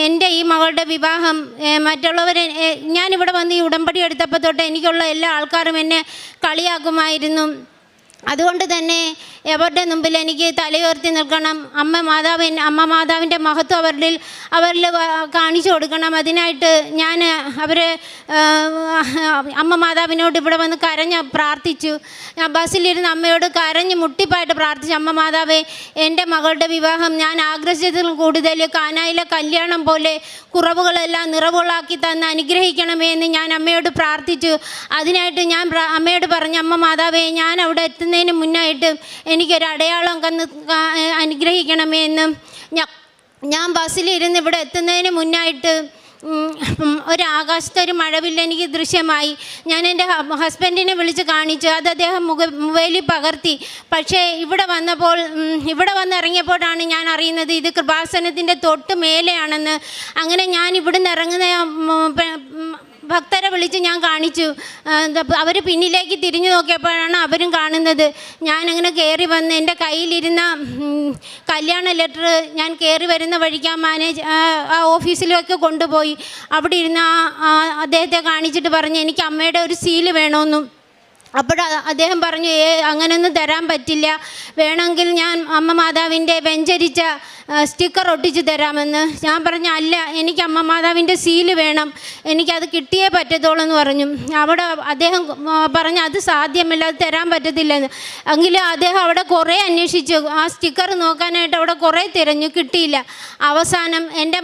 S3: എൻ്റെ ഈ മകളുടെ വിവാഹം മറ്റുള്ളവരെ ഞാനിവിടെ വന്ന് ഈ ഉടമ്പടി എടുത്തപ്പോൾ തൊട്ട് എനിക്കുള്ള എല്ലാ ആൾക്കാരും എന്നെ കളിയാക്കുമായിരുന്നു. അതുകൊണ്ട് തന്നെ അവരുടെ മുമ്പിൽ എനിക്ക് തലയുയർത്തി നിൽക്കണം. അമ്മ മാതാവിൻ്റെ മഹത്വം അവരിൽ കാണിച്ചു കൊടുക്കണം. അതിനായിട്ട് ഞാൻ അമ്മ മാതാവിനോട് ഇവിടെ വന്ന് കരഞ്ഞ് പ്രാർത്ഥിച്ചു. ഞാൻ ബസ്സിലിരുന്ന് അമ്മയോട് കരഞ്ഞ് മുട്ടിപ്പായിട്ട് പ്രാർത്ഥിച്ചു, അമ്മ മാതാവേ, എൻ്റെ മകളുടെ വിവാഹം ഞാൻ ആഗ്രഹിച്ചതിലും കൂടുതൽ കാനായിലെ കല്യാണം പോലെ കുറവുകളെല്ലാം നിറവുകളാക്കി തന്ന് അനുഗ്രഹിക്കണമേ എന്ന് ഞാൻ അമ്മയോട് പ്രാർത്ഥിച്ചു. അതിനായിട്ട് ഞാൻ അമ്മയോട് പറഞ്ഞു, അമ്മ മാതാവേ, ഞാൻ അവിടെ എത്തുന്നതിന് മുന്നായിട്ട് എനിക്കൊരു അടയാളം അനുഗ്രഹിക്കണമേ എന്ന്. ഞാൻ ബസ്സിലിരുന്ന് ഇവിടെ എത്തുന്നതിന് മുന്നായിട്ട് ആകാശത്തൊരു മഴവില്ല് എനിക്ക് ദൃശ്യമായി. ഞാൻ എൻ്റെ ഹസ്ബൻഡിനെ വിളിച്ച് കാണിച്ചു. അത് അദ്ദേഹം മൊബൈലിൽ പകർത്തി. പക്ഷേ ഇവിടെ വന്നിറങ്ങിയപ്പോഴാണ് ഞാൻ അറിയുന്നത് ഇത് കൃപാസനത്തിൻ്റെ തൊട്ട് മേലെയാണെന്ന്. അങ്ങനെ ഞാൻ ഇവിടുന്ന് ഇറങ്ങുന്ന ഭക്തരെ വിളിച്ച് ഞാൻ കാണിച്ചു. അവർ പിന്നിലേക്ക് തിരിഞ്ഞു നോക്കിയപ്പോഴാണ് അവരും കാണുന്നത്. ഞാനങ്ങനെ കയറി വന്ന് എൻ്റെ കയ്യിലിരുന്ന കല്യാണ ലെറ്റർ ഞാൻ കയറി വരുന്ന വഴിക്ക് ആ ഓഫീസിലൊക്കെ കൊണ്ടുപോയി. അവിടെ ഇരുന്ന് അദ്ദേഹത്തെ കാണിച്ചിട്ട് പറഞ്ഞു, എനിക്ക് അമ്മയുടെ ഒരു സീല് വേണമെന്നും. അപ്പോൾ അദ്ദേഹം പറഞ്ഞു, അങ്ങനെയൊന്നും തരാൻ പറ്റില്ല, വേണമെങ്കിൽ ഞാൻ അമ്മ മാതാവിൻ്റെ വെഞ്ചരിച്ച സ്റ്റിക്കർ ഒട്ടിച്ച് തരാമെന്ന്. ഞാൻ പറഞ്ഞു, അല്ല, എനിക്ക് അമ്മ മാതാവിൻ്റെ സീല് വേണം, എനിക്കത് കിട്ടിയേ പറ്റത്തുള്ളൂ എന്ന് പറഞ്ഞു. അവിടെ അദ്ദേഹം പറഞ്ഞു, അത് സാധ്യമല്ല, അത് തരാൻ പറ്റത്തില്ലെന്ന്. എങ്കിലും അദ്ദേഹം അവിടെ കുറേ അന്വേഷിച്ചു, ആ സ്റ്റിക്കർ നോക്കാനായിട്ട് അവിടെ കുറേ തിരഞ്ഞു, കിട്ടിയില്ല. അവസാനം എൻ്റെ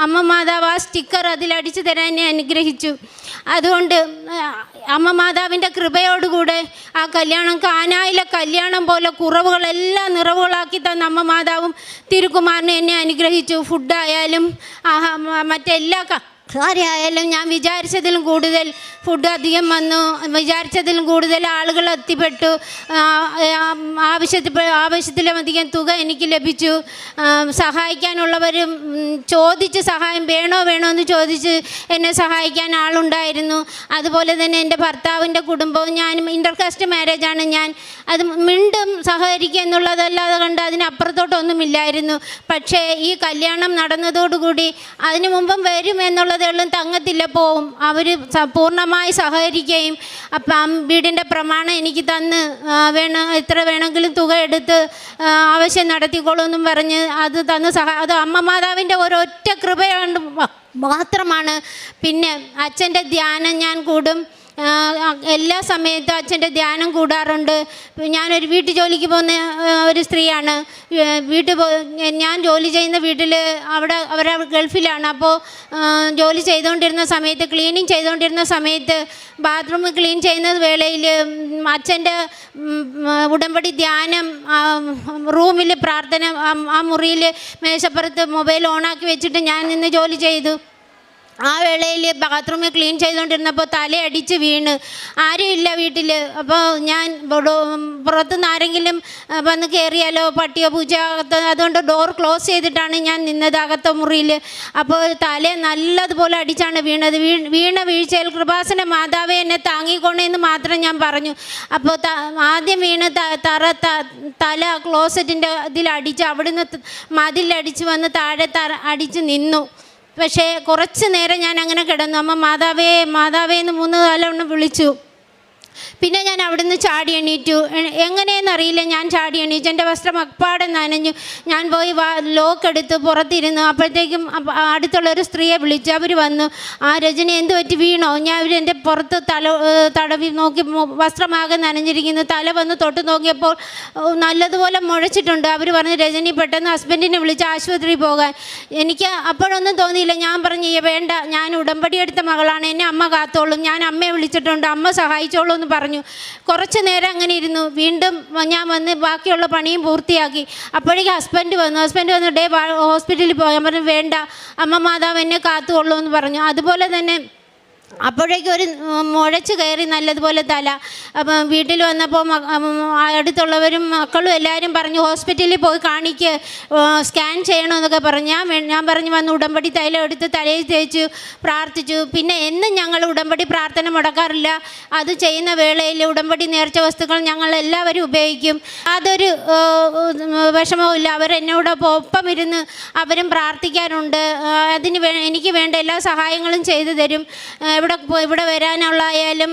S3: അമ്മ മാതാവ് ആ സ്റ്റിക്കർ അതിലടിച്ചു തരാൻ എന്നെ അനുഗ്രഹിച്ചു. അതുകൊണ്ട് അമ്മ മാതാവിൻ്റെ കൃപയോടുകൂടെ ആ കല്യാണം കാനായിലെ കല്യാണം പോലെ കുറവുകളെല്ലാം നിറവുകളാക്കി തന്ന അമ്മ മാതാവും തിരുക്കുമാരനെ എന്നെ അനുഗ്രഹിച്ചു. ഫുഡായാലും മറ്റെല്ലാ കാര്യമായാലും ഞാൻ വിചാരിച്ചതിലും കൂടുതൽ ഫുഡ് അധികം വന്നു, വിചാരിച്ചതിലും കൂടുതൽ ആളുകൾ എത്തിപ്പെട്ടു. ആവശ്യത്തിലധികം തുക എനിക്ക് ലഭിച്ചു. സഹായിക്കാനുള്ളവരും ചോദിച്ച് സഹായം വേണോ എന്ന് ചോദിച്ച് എന്നെ സഹായിക്കാൻ ആളുണ്ടായിരുന്നു. അതുപോലെ തന്നെ എൻ്റെ ഭർത്താവിൻ്റെ കുടുംബവും ഞാനും ഇൻ്റർകാസ്റ്റ് മാരേജാണ്. ഞാൻ അത് മിണ്ടും സഹകരിക്കുക എന്നുള്ളതല്ലാതെ കണ്ട് അതിനപ്പുറത്തോട്ടൊന്നുമില്ലായിരുന്നു. പക്ഷേ ഈ കല്യാണം നടന്നതോടുകൂടി അതിനു മുമ്പും വരും എന്നുള്ളതെല്ലാം തങ്ങത്തില്ല, പോവും. അവർ പൂർണ്ണമായി സഹകരിക്കുകയും അപ്പം വീടിൻ്റെ പ്രമാണം എനിക്ക് തന്ന് എത്ര വേണമെങ്കിലും തുക എടുത്ത് ആവശ്യം നടത്തിക്കോളൂന്നും പറഞ്ഞ് അത് തന്ന് അത് അമ്മ മാതാവിൻ്റെ ഒരൊറ്റ കൃപയാണ് മാത്രമാണ്. പിന്നെ അച്ഛൻ്റെ ധ്യാനം ഞാൻ കൂടും. എല്ലാ സമയത്തും അച്ഛൻ്റെ ധ്യാനം കൂടാറുണ്ട്. ഞാനൊരു വീട്ടു ജോലിക്ക് പോകുന്ന ഒരു സ്ത്രീയാണ്. ഞാൻ ജോലി ചെയ്യുന്ന വീട്ടിൽ അവർ ഗൾഫിലാണ്. അപ്പോൾ ജോലി ചെയ്തുകൊണ്ടിരുന്ന സമയത്ത്, ക്ലീനിങ് ചെയ്തുകൊണ്ടിരുന്ന സമയത്ത്, ബാത്റൂം ക്ലീൻ ചെയ്യുന്ന വേളയിൽ അച്ഛൻ്റെ ഉടമ്പടി ധ്യാനം റൂമിൽ പ്രാർത്ഥന ആ മുറിയിൽ മേശപ്പുറത്ത് മൊബൈൽ ഓണാക്കി വെച്ചിട്ട് ഞാൻ നിന്ന് ജോലി ചെയ്തു. ആ വേളയിൽ ബാത്റൂമിൽ ക്ലീൻ ചെയ്തുകൊണ്ടിരുന്നപ്പോൾ തലയടിച്ച് വീണ്, ആരും ഇല്ല വീട്ടിൽ. അപ്പോൾ ഞാൻ പുറത്തുനിന്ന് ആരെങ്കിലും വന്ന് കയറിയാലോ, പട്ടിയോ പൂച്ചയോ അതുകൊണ്ട് ഡോർ ക്ലോസ് ചെയ്തിട്ടാണ് ഞാൻ നിന്നത് അകത്ത മുറിയിൽ. അപ്പോൾ തല നല്ലതുപോലെ അടിച്ചാണ് വീണത്. വീണ വീഴ്ചയിൽ കൃപാസന മാതാവേ എന്നെ താങ്ങിക്കൊണ്ടേന്ന് മാത്രം ഞാൻ പറഞ്ഞു. അപ്പോൾ ആദ്യം വീണ് തല ക്ലോസറ്റിൻ്റെ ഇതിലടിച്ച് അവിടുന്ന് മതിലടിച്ച് വന്ന് താഴെ അടിച്ച് നിന്നു. പക്ഷേ കുറച്ച് നേരം ഞാൻ അങ്ങനെ കിടന്നു. അമ്മ മാതാവേ എന്ന് 3 കാലം വിളിച്ചു. പിന്നെ ഞാൻ അവിടുന്ന് ചാടി എണീറ്റു. എങ്ങനെയെന്നറിയില്ല, ഞാൻ ചാടി എണീറ്റു. എൻ്റെ വസ്ത്രം അപ്പാടെ നനഞ്ഞു. ഞാൻ പോയി ലോക്ക് എടുത്ത് പുറത്തിരുന്നു. അപ്പോഴത്തേക്കും അടുത്തുള്ളൊരു സ്ത്രീയെ വിളിച്ചു. അവർ വന്നു. ആ രജനി എന്ത് പറ്റി, വീണോ? ഞാൻ എൻ്റെ പുറത്ത് തടവി നോക്കി, വസ്ത്രമാകെ നനഞ്ഞിരിക്കുന്നു. തല വന്ന് തൊട്ട് നോക്കിയപ്പോൾ നല്ലതുപോലെ മുഴച്ചിട്ടുണ്ട്. അവർ പറഞ്ഞു, രജനി പെട്ടെന്ന് ഹസ്ബൻഡിനെ വിളിച്ച് ആശുപത്രിയിൽ പോകാൻ. എനിക്ക് അപ്പോഴൊന്നും തോന്നിയില്ല. ഞാൻ പറഞ്ഞു, വേണ്ട, ഞാൻ ഉടമ്പടി എടുത്ത മകളാണ്, എന്നെ അമ്മ കാത്തോളും, ഞാൻ അമ്മയെ വിളിച്ചിട്ടുണ്ട്, അമ്മ സഹായിച്ചോളൂ എന്ന് പറഞ്ഞു. കുറച്ച് നേരം അങ്ങനെ ഇരുന്നു. വീണ്ടും ഞാൻ വന്ന് ബാക്കിയുള്ള പണിയും പൂർത്തിയാക്കി. അപ്പോഴേക്കും ഹസ്ബൻഡ് വന്നു, ഹോസ്പിറ്റലിൽ പോകാൻ. ഞാൻ പറഞ്ഞു, വേണ്ട, അമ്മ മാതാവ് എന്നെ കാത്തുകൊള്ളൂ എന്ന് പറഞ്ഞു. അതുപോലെ തന്നെ അപ്പോഴേക്കും ഒരു മുഴച്ച് കയറി നല്ലതുപോലെ തല. അപ്പം വീട്ടിൽ വന്നപ്പോൾ അടുത്തുള്ളവരും മക്കളും എല്ലാവരും പറഞ്ഞു, ഹോസ്പിറ്റലിൽ പോയി കാണിക്ക്, സ്കാൻ ചെയ്യണമെന്നൊക്കെ പറഞ്ഞു. ഞാൻ പറഞ്ഞു, വന്ന് ഉടമ്പടി തൈലം എടുത്ത് തലയിൽ തേച്ചു, പ്രാർത്ഥിച്ചു. പിന്നെ എന്നും ഞങ്ങൾ ഉടമ്പടി പ്രാർത്ഥന മുടക്കാറില്ല. അത് ചെയ്യുന്ന വേളയിൽ ഉടമ്പടി നേർച്ച വസ്തുക്കൾ ഞങ്ങൾ എല്ലാവരും ഉപയോഗിക്കും. അതൊരു വിഷമവും ഇല്ല. അവരെന്നോടൊപ്പം ഒപ്പം ഇരുന്ന് അവരും പ്രാർത്ഥിക്കാറുണ്ട്. അതിന് എനിക്ക് വേണ്ട എല്ലാ സഹായങ്ങളും ചെയ്തു തരും. ഇവിടെ വരാനുള്ളതായാലും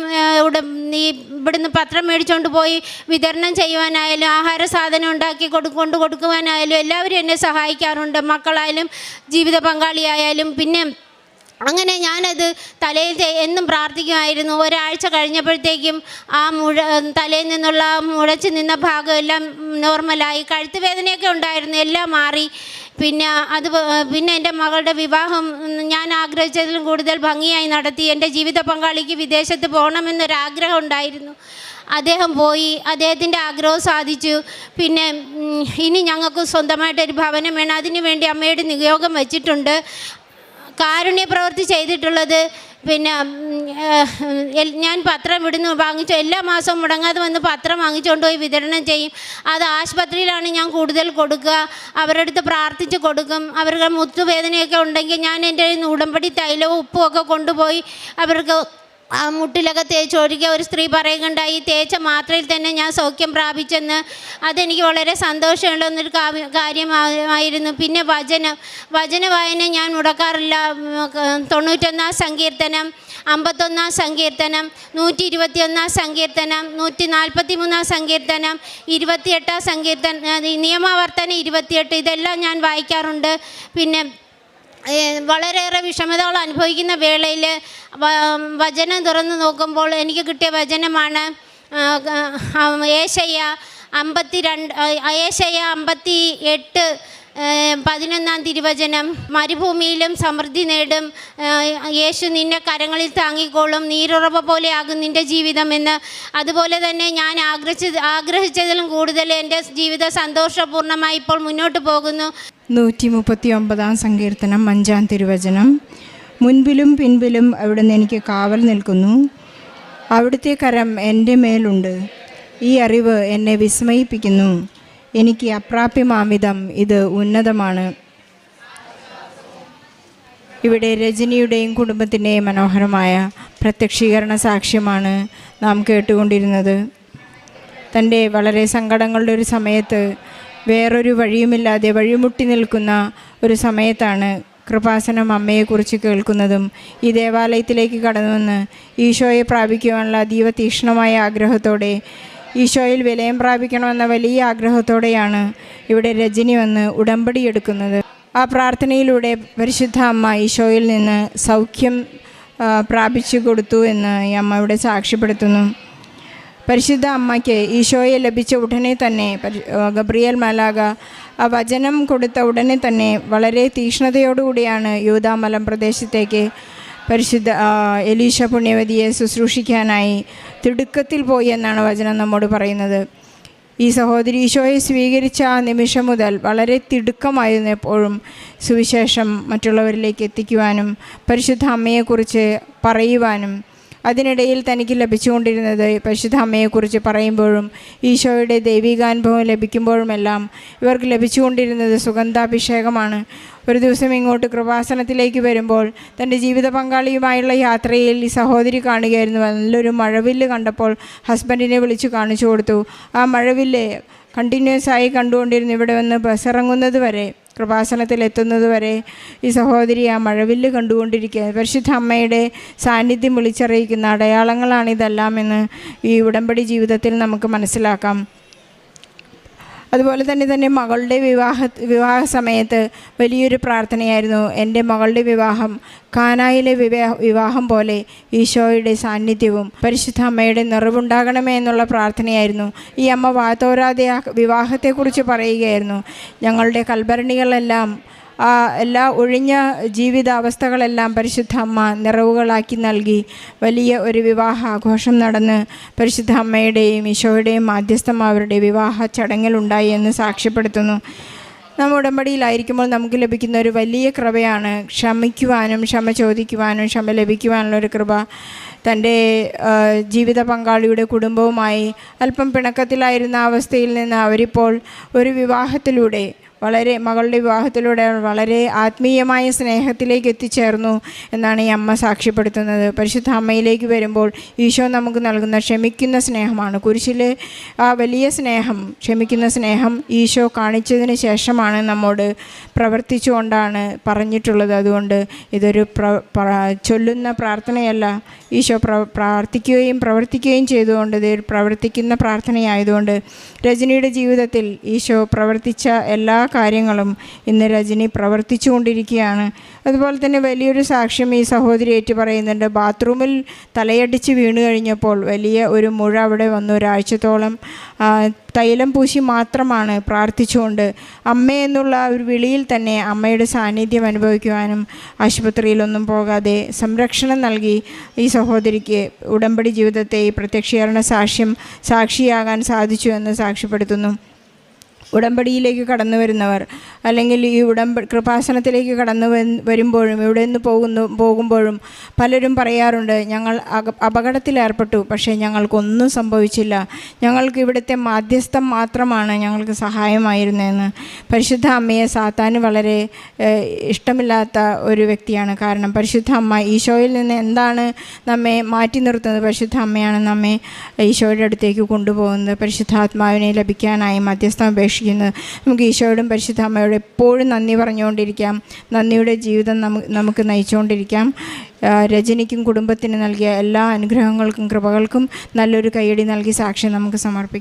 S3: ഇവിടുന്ന് പത്രം മേടിച്ചുകൊണ്ട് പോയി വിതരണം ചെയ്യുവാനായാലും ആഹാര സാധനം ഉണ്ടാക്കി കൊടുക്കുവാനായാലും എല്ലാവരും എന്നെ സഹായിക്കാറുണ്ട്. മക്കളായാലും ജീവിത പങ്കാളിയായാലും. പിന്നെ അങ്ങനെ ഞാനത് തലയിൽ എന്നും പ്രാർത്ഥിക്കുമായിരുന്നു. ഒരാഴ്ച കഴിഞ്ഞപ്പോഴത്തേക്കും ആ തലയിൽ നിന്നുള്ള മുഴച്ച് നിന്ന ഭാഗം എല്ലാം നോർമലായി. കഴുത്ത് വേദനയൊക്കെ ഉണ്ടായിരുന്നു, എല്ലാം മാറി. പിന്നെ എൻ്റെ മകളുടെ വിവാഹം ഞാൻ ആഗ്രഹിച്ചതിലും കൂടുതൽ ഭംഗിയായി നടത്തി. എൻ്റെ ജീവിത പങ്കാളിക്ക് വിദേശത്ത് പോകണമെന്നൊരാഗ്രഹം ഉണ്ടായിരുന്നു. അദ്ദേഹം പോയി, അദ്ദേഹത്തിൻ്റെ ആഗ്രഹം സാധിച്ചു. പിന്നെ ഇനി ഞങ്ങൾക്ക് സ്വന്തമായിട്ടൊരു ഭവനം വേണം. അതിനു വേണ്ടി അമ്മയുടെ നിയോഗം വച്ചിട്ടുണ്ട്. കാരുണ്യ പ്രവൃത്തി ചെയ്തിട്ടുള്ളത്, പിന്നെ ഞാൻ പത്രം വാങ്ങിച്ചു. എല്ലാ മാസവും മുടങ്ങാതെ വന്ന് പത്രം വാങ്ങിച്ചുകൊണ്ട് പോയി വിതരണം ചെയ്യും. അത് ആശുപത്രിയിലാണ് ഞാൻ കൂടുതൽ കൊടുക്കുക. അവരുടെ അടുത്ത് പ്രാർത്ഥിച്ച് കൊടുക്കും. അവർക്ക് മുട്ടുവേദനയൊക്കെ ഉണ്ടെങ്കിൽ ഞാൻ എൻ്റെ ഉടമ്പടി തൈലവും ഉപ്പും ഒക്കെ കൊണ്ടുപോയി അവർക്ക് ആ മുട്ടിലൊക്കെ തേച്ചൊഴിക്കുക. ഒരു സ്ത്രീ പറയുകയുണ്ടായി, തേച്ച മാത്രയിൽ തന്നെ ഞാൻ സൗഖ്യം പ്രാപിച്ചെന്ന്. അതെനിക്ക് വളരെ സന്തോഷമുള്ളൊരു കാര്യമായിരുന്നു. പിന്നെ വചന വായന ഞാൻ മുടക്കാറില്ല. 91 സങ്കീർത്തനം, 51 സങ്കീർത്തനം, 121 സങ്കീർത്തനം, 143 സങ്കീർത്തനം, 28 സങ്കീർത്തനം, നിയമാവർത്തനം 28, ഇതെല്ലാം ഞാൻ വായിക്കാറുണ്ട്. പിന്നെ വളരെയേറെ വിഷമതകൾ അനുഭവിക്കുന്ന വേളയിൽ വചനം തുറന്ന് നോക്കുമ്പോൾ എനിക്ക് കിട്ടിയ വചനമാണ് ഏശയ്യ 58 11 തിരുവചനം. മരുഭൂമിയിലും സമൃദ്ധി നേടും, യേശു നിന്നെ കരങ്ങളിൽ താങ്ങിക്കോളും, നീരുറവ പോലെയാകും നിൻ്റെ ജീവിതം എന്ന്. അതുപോലെ തന്നെ ഞാൻ ആഗ്രഹിച്ചതിലും കൂടുതൽ എൻ്റെ ജീവിതം സന്തോഷപൂർണ്ണമായി ഇപ്പോൾ മുന്നോട്ട് പോകുന്നു.
S2: 139 സങ്കീർത്തനം 5 തിരുവചനം. മുൻപിലും പിൻപിലും അവിടുന്ന് എനിക്ക് കാവൽ നിൽക്കുന്നു, അവിടുത്തെ കരം എൻ്റെ മേലുണ്ട്. ഈ അറിവ് എന്നെ വിസ്മയിപ്പിക്കുന്നു, എനിക്ക് അപ്രാപ്യമാംവിധം ഇത് ഉന്നതമാണ്. ഇവിടെ രജനിയുടെയും കുടുംബത്തിൻ്റെയും മനോഹരമായ പ്രത്യക്ഷീകരണ സാക്ഷ്യമാണ് നാം കേട്ടുകൊണ്ടിരുന്നത്. തൻ്റെ വളരെ സങ്കടങ്ങളുടെ ഒരു സമയത്ത്, വേറൊരു വഴിയുമില്ലാതെ വഴിമുട്ടി നിൽക്കുന്ന ഒരു സമയത്താണ് കൃപാസനം അമ്മയെക്കുറിച്ച് കേൾക്കുന്നതും ഈ ദേവാലയത്തിലേക്ക് കടന്നുവന്ന് ഈശോയെ പ്രാപിക്കുവാനുള്ള അതീവ തീക്ഷ്ണമായ ആഗ്രഹത്തോടെ, ഈശോയിൽ വിലയം പ്രാപിക്കണമെന്ന വലിയ ആഗ്രഹത്തോടെയാണ് ഇവിടെ രജനി വന്ന് ഉടമ്പടി എടുക്കുന്നത്. ആ പ്രാർത്ഥനയിലൂടെ പരിശുദ്ധ അമ്മ ഈശോയിൽ നിന്ന് സൗഖ്യം പ്രാപിച്ചു കൊടുത്തു എന്ന് ഈ അമ്മ ഇവിടെ സാക്ഷ്യപ്പെടുത്തുന്നു. പരിശുദ്ധ അമ്മയ്ക്ക് ഈശോയെ ലഭിച്ച ഉടനെ തന്നെ ഗബ്രിയേൽ മാലാഖ ആ വചനം കൊടുത്ത ഉടനെ തന്നെ വളരെ തീക്ഷ്ണതയോടുകൂടിയാണ് യൂദാ മലമ്പ്രദേശത്തേക്ക് പരിശുദ്ധ എലീശ പുണ്യവതിയെ ശുശ്രൂഷിക്കാനായി തിടുക്കത്തിൽ പോയി എന്നാണ് വചനം നമ്മോട് പറയുന്നത്. ഈ സഹോദരി ഈശോയെ സ്വീകരിച്ച ആ നിമിഷം മുതൽ വളരെ തിടുക്കമായിരുന്നു എപ്പോഴും സുവിശേഷം മറ്റുള്ളവരിലേക്ക് എത്തിക്കുവാനും പരിശുദ്ധ അമ്മയെക്കുറിച്ച് പറയുവാനും. അതിനിടയിൽ തനിക്ക് ലഭിച്ചുകൊണ്ടിരുന്നത് പരിശുദ്ധ അമ്മയെക്കുറിച്ച് പറയുമ്പോഴും ഈശോയുടെ ദൈവികാനുഭവം ലഭിക്കുമ്പോഴുമെല്ലാം ഇവർക്ക് ലഭിച്ചുകൊണ്ടിരുന്നത് സുഗന്ധാഭിഷേകമാണ്. ഒരു ദിവസം ഇങ്ങോട്ട് കൃപാസനത്തിലേക്ക് വരുമ്പോൾ തൻ്റെ ജീവിത പങ്കാളിയുമായുള്ള യാത്രയിൽ ഈ സഹോദരി കാണുകയായിരുന്നു. നല്ലൊരു മഴവില്ല് കണ്ടപ്പോൾ ഹസ്ബൻഡിനെ വിളിച്ച് കാണിച്ചു കൊടുത്തു. ആ മഴവില്ല് കണ്ടിന്യൂസ് ആയി കണ്ടുകൊണ്ടിരുന്നു. ഇവിടെ വന്ന് ബസ് ഇറങ്ങുന്നത് വരെ കൃപാസനത്തിൽ എത്തുന്നതുവരെ ഈ സഹോദരി ആ മഴവില്ല് കണ്ടുകൊണ്ടിരിക്കുക. പരിശുദ്ധ അമ്മയുടെ സാന്നിധ്യം വിളിച്ചറിയിക്കുന്ന അടയാളങ്ങളാണിതെല്ലാമെന്ന് ഈ ഉടമ്പടി ജീവിതത്തിൽ നമുക്ക് മനസ്സിലാക്കാം. അതുപോലെ തന്നെ മകളുടെ വിവാഹ സമയത്ത് വലിയൊരു പ്രാർത്ഥനയായിരുന്നു. എൻ്റെ മകളുടെ വിവാഹം കാനായിലെ വിവാഹം പോലെ ഈശോയുടെ സാന്നിധ്യവും പരിശുദ്ധ അമ്മയുടെ നിറവുണ്ടാകണമേ എന്നുള്ള പ്രാർത്ഥനയായിരുന്നു. ഈ അമ്മ വാതോരാതെ ആ വിവാഹത്തെക്കുറിച്ച് പറയുകയായിരുന്നു. ഞങ്ങളുടെ കൽഭരണികളെല്ലാം എല്ലാ ഒഴിഞ്ഞ ജീവിതാവസ്ഥകളെല്ലാം പരിശുദ്ധ അമ്മ നിറവുകളാക്കി നൽകി വലിയ ഒരു വിവാഹ ആഘോഷം നടന്ന് പരിശുദ്ധ അമ്മയുടെയും ഈശോയുടെയും മാധ്യസ്ഥം അവരുടെ വിവാഹ ചടങ്ങിലുണ്ടായി എന്ന് സാക്ഷ്യപ്പെടുത്തുന്നു. നാം ഉടമ്പടിയിലായിരിക്കുമ്പോൾ നമുക്ക് ലഭിക്കുന്ന ഒരു വലിയ കൃപയാണ് ക്ഷമിക്കുവാനും ക്ഷമ ചോദിക്കുവാനും ക്ഷമ ലഭിക്കുവാനുള്ളൊരു കൃപ. തൻ്റെ ജീവിത പങ്കാളിയുടെ കുടുംബവുമായി അല്പം പിണക്കത്തിലായിരുന്ന അവസ്ഥയിൽ നിന്ന് അവരിപ്പോൾ ഒരു വിവാഹത്തിലൂടെ മകളുടെ വിവാഹത്തിലൂടെ വളരെ ആത്മീയമായ സ്നേഹത്തിലേക്ക് എത്തിച്ചേർന്നു എന്നാണ് ഈ അമ്മ സാക്ഷ്യപ്പെടുത്തുന്നത്. പരിശുദ്ധ അമ്മയിലേക്ക് വരുമ്പോൾ ഈശോ നമുക്ക് നൽകുന്ന ക്ഷമിക്കുന്ന സ്നേഹമാണ്. കുരിശിലെ ആ വലിയ സ്നേഹം, ക്ഷമിക്കുന്ന സ്നേഹം ഈശോ കാണിച്ചതിന് ശേഷമാണ് നമ്മോട് പ്രവർത്തിച്ചുകൊണ്ടാണ് പറഞ്ഞിട്ടുള്ളത്. അതുകൊണ്ട് ഇതൊരു ചൊല്ലുന്ന പ്രാർത്ഥനയല്ല, ഈശോ പ്രാർത്ഥിക്കുകയും പ്രവർത്തിക്കുകയും ചെയ്തുകൊണ്ട് ഇതൊരു പ്രവർത്തിക്കുന്ന പ്രാർത്ഥനയായതുകൊണ്ട് രജനിയുടെ ജീവിതത്തിൽ ഈശോ പ്രവർത്തിച്ച എല്ലാ കാര്യങ്ങളും ഇന്ന് രജനി പ്രവർത്തിച്ചു കൊണ്ടിരിക്കുകയാണ്. അതുപോലെ തന്നെ വലിയൊരു സാക്ഷ്യം ഈ സഹോദരി ഏറ്റു പറയുന്നുണ്ട്. ബാത്റൂമിൽ തലയടിച്ച് വീണ് കഴിഞ്ഞപ്പോൾ വലിയ ഒരു മുഴ അവിടെ വന്നു. ഒരാഴ്ചത്തോളം തൈലം പൂശി മാത്രമാണ് പ്രാർത്ഥിച്ചുകൊണ്ട് അമ്മ എന്നുള്ള ഒരു വിളിയിൽ തന്നെ അമ്മയുടെ സാന്നിധ്യം അനുഭവിക്കുവാനും ആശുപത്രിയിലൊന്നും പോകാതെ സംരക്ഷണം നൽകി ഈ സഹോദരിക്ക് ഉടമ്പടി ജീവിതത്തെ ഈ പ്രത്യക്ഷീകരണ സാക്ഷിയാകാൻ സാധിച്ചു എന്ന് സാക്ഷ്യപ്പെടുത്തുന്നു. ഉടമ്പടിയിലേക്ക് കടന്നു വരുന്നവർ അല്ലെങ്കിൽ ഈ കൃപാസനത്തിലേക്ക് കടന്നു വരുമ്പോഴും ഇവിടെ നിന്ന് പോകുമ്പോഴും പലരും പറയാറുണ്ട്, ഞങ്ങൾ അപകടത്തിലേർപ്പെട്ടു, പക്ഷേ ഞങ്ങൾക്കൊന്നും സംഭവിച്ചില്ല, ഞങ്ങൾക്ക് ഇവിടുത്തെ മാധ്യസ്ഥം മാത്രമാണ് ഞങ്ങൾക്ക് സഹായമായിരുന്നതെന്ന്. പരിശുദ്ധ അമ്മയെ സാത്താന് വളരെ ഇഷ്ടമില്ലാത്ത ഒരു വ്യക്തിയാണ്. കാരണം പരിശുദ്ധ അമ്മ ഈശോയിൽ നിന്ന് എന്താണ് നമ്മെ മാറ്റി നിർത്തുന്നത്? പരിശുദ്ധ അമ്മയാണ് നമ്മെ ഈശോയുടെ അടുത്തേക്ക് കൊണ്ടുപോകുന്നത്. പരിശുദ്ധാത്മാവിനെ ലഭിക്കാനായി മധ്യസ്ഥം അപേക്ഷിക്കുന്നത്. നമുക്ക് ഈശോയോടും പരിശുദ്ധ അമ്മയോടും എപ്പോഴും നന്ദി പറഞ്ഞുകൊണ്ടിരിക്കാം. നന്ദിയുടെ ജീവിതം നമുക്ക് നയിച്ചുകൊണ്ടിരിക്കാം. രജനിക്കും കുടുംബത്തിന് നൽകിയ എല്ലാ അനുഗ്രഹങ്ങൾക്കും കൃപകൾക്കും നല്ലൊരു കയ്യടി നൽകി സാക്ഷ്യം നമുക്ക് സമർപ്പിക്കാം.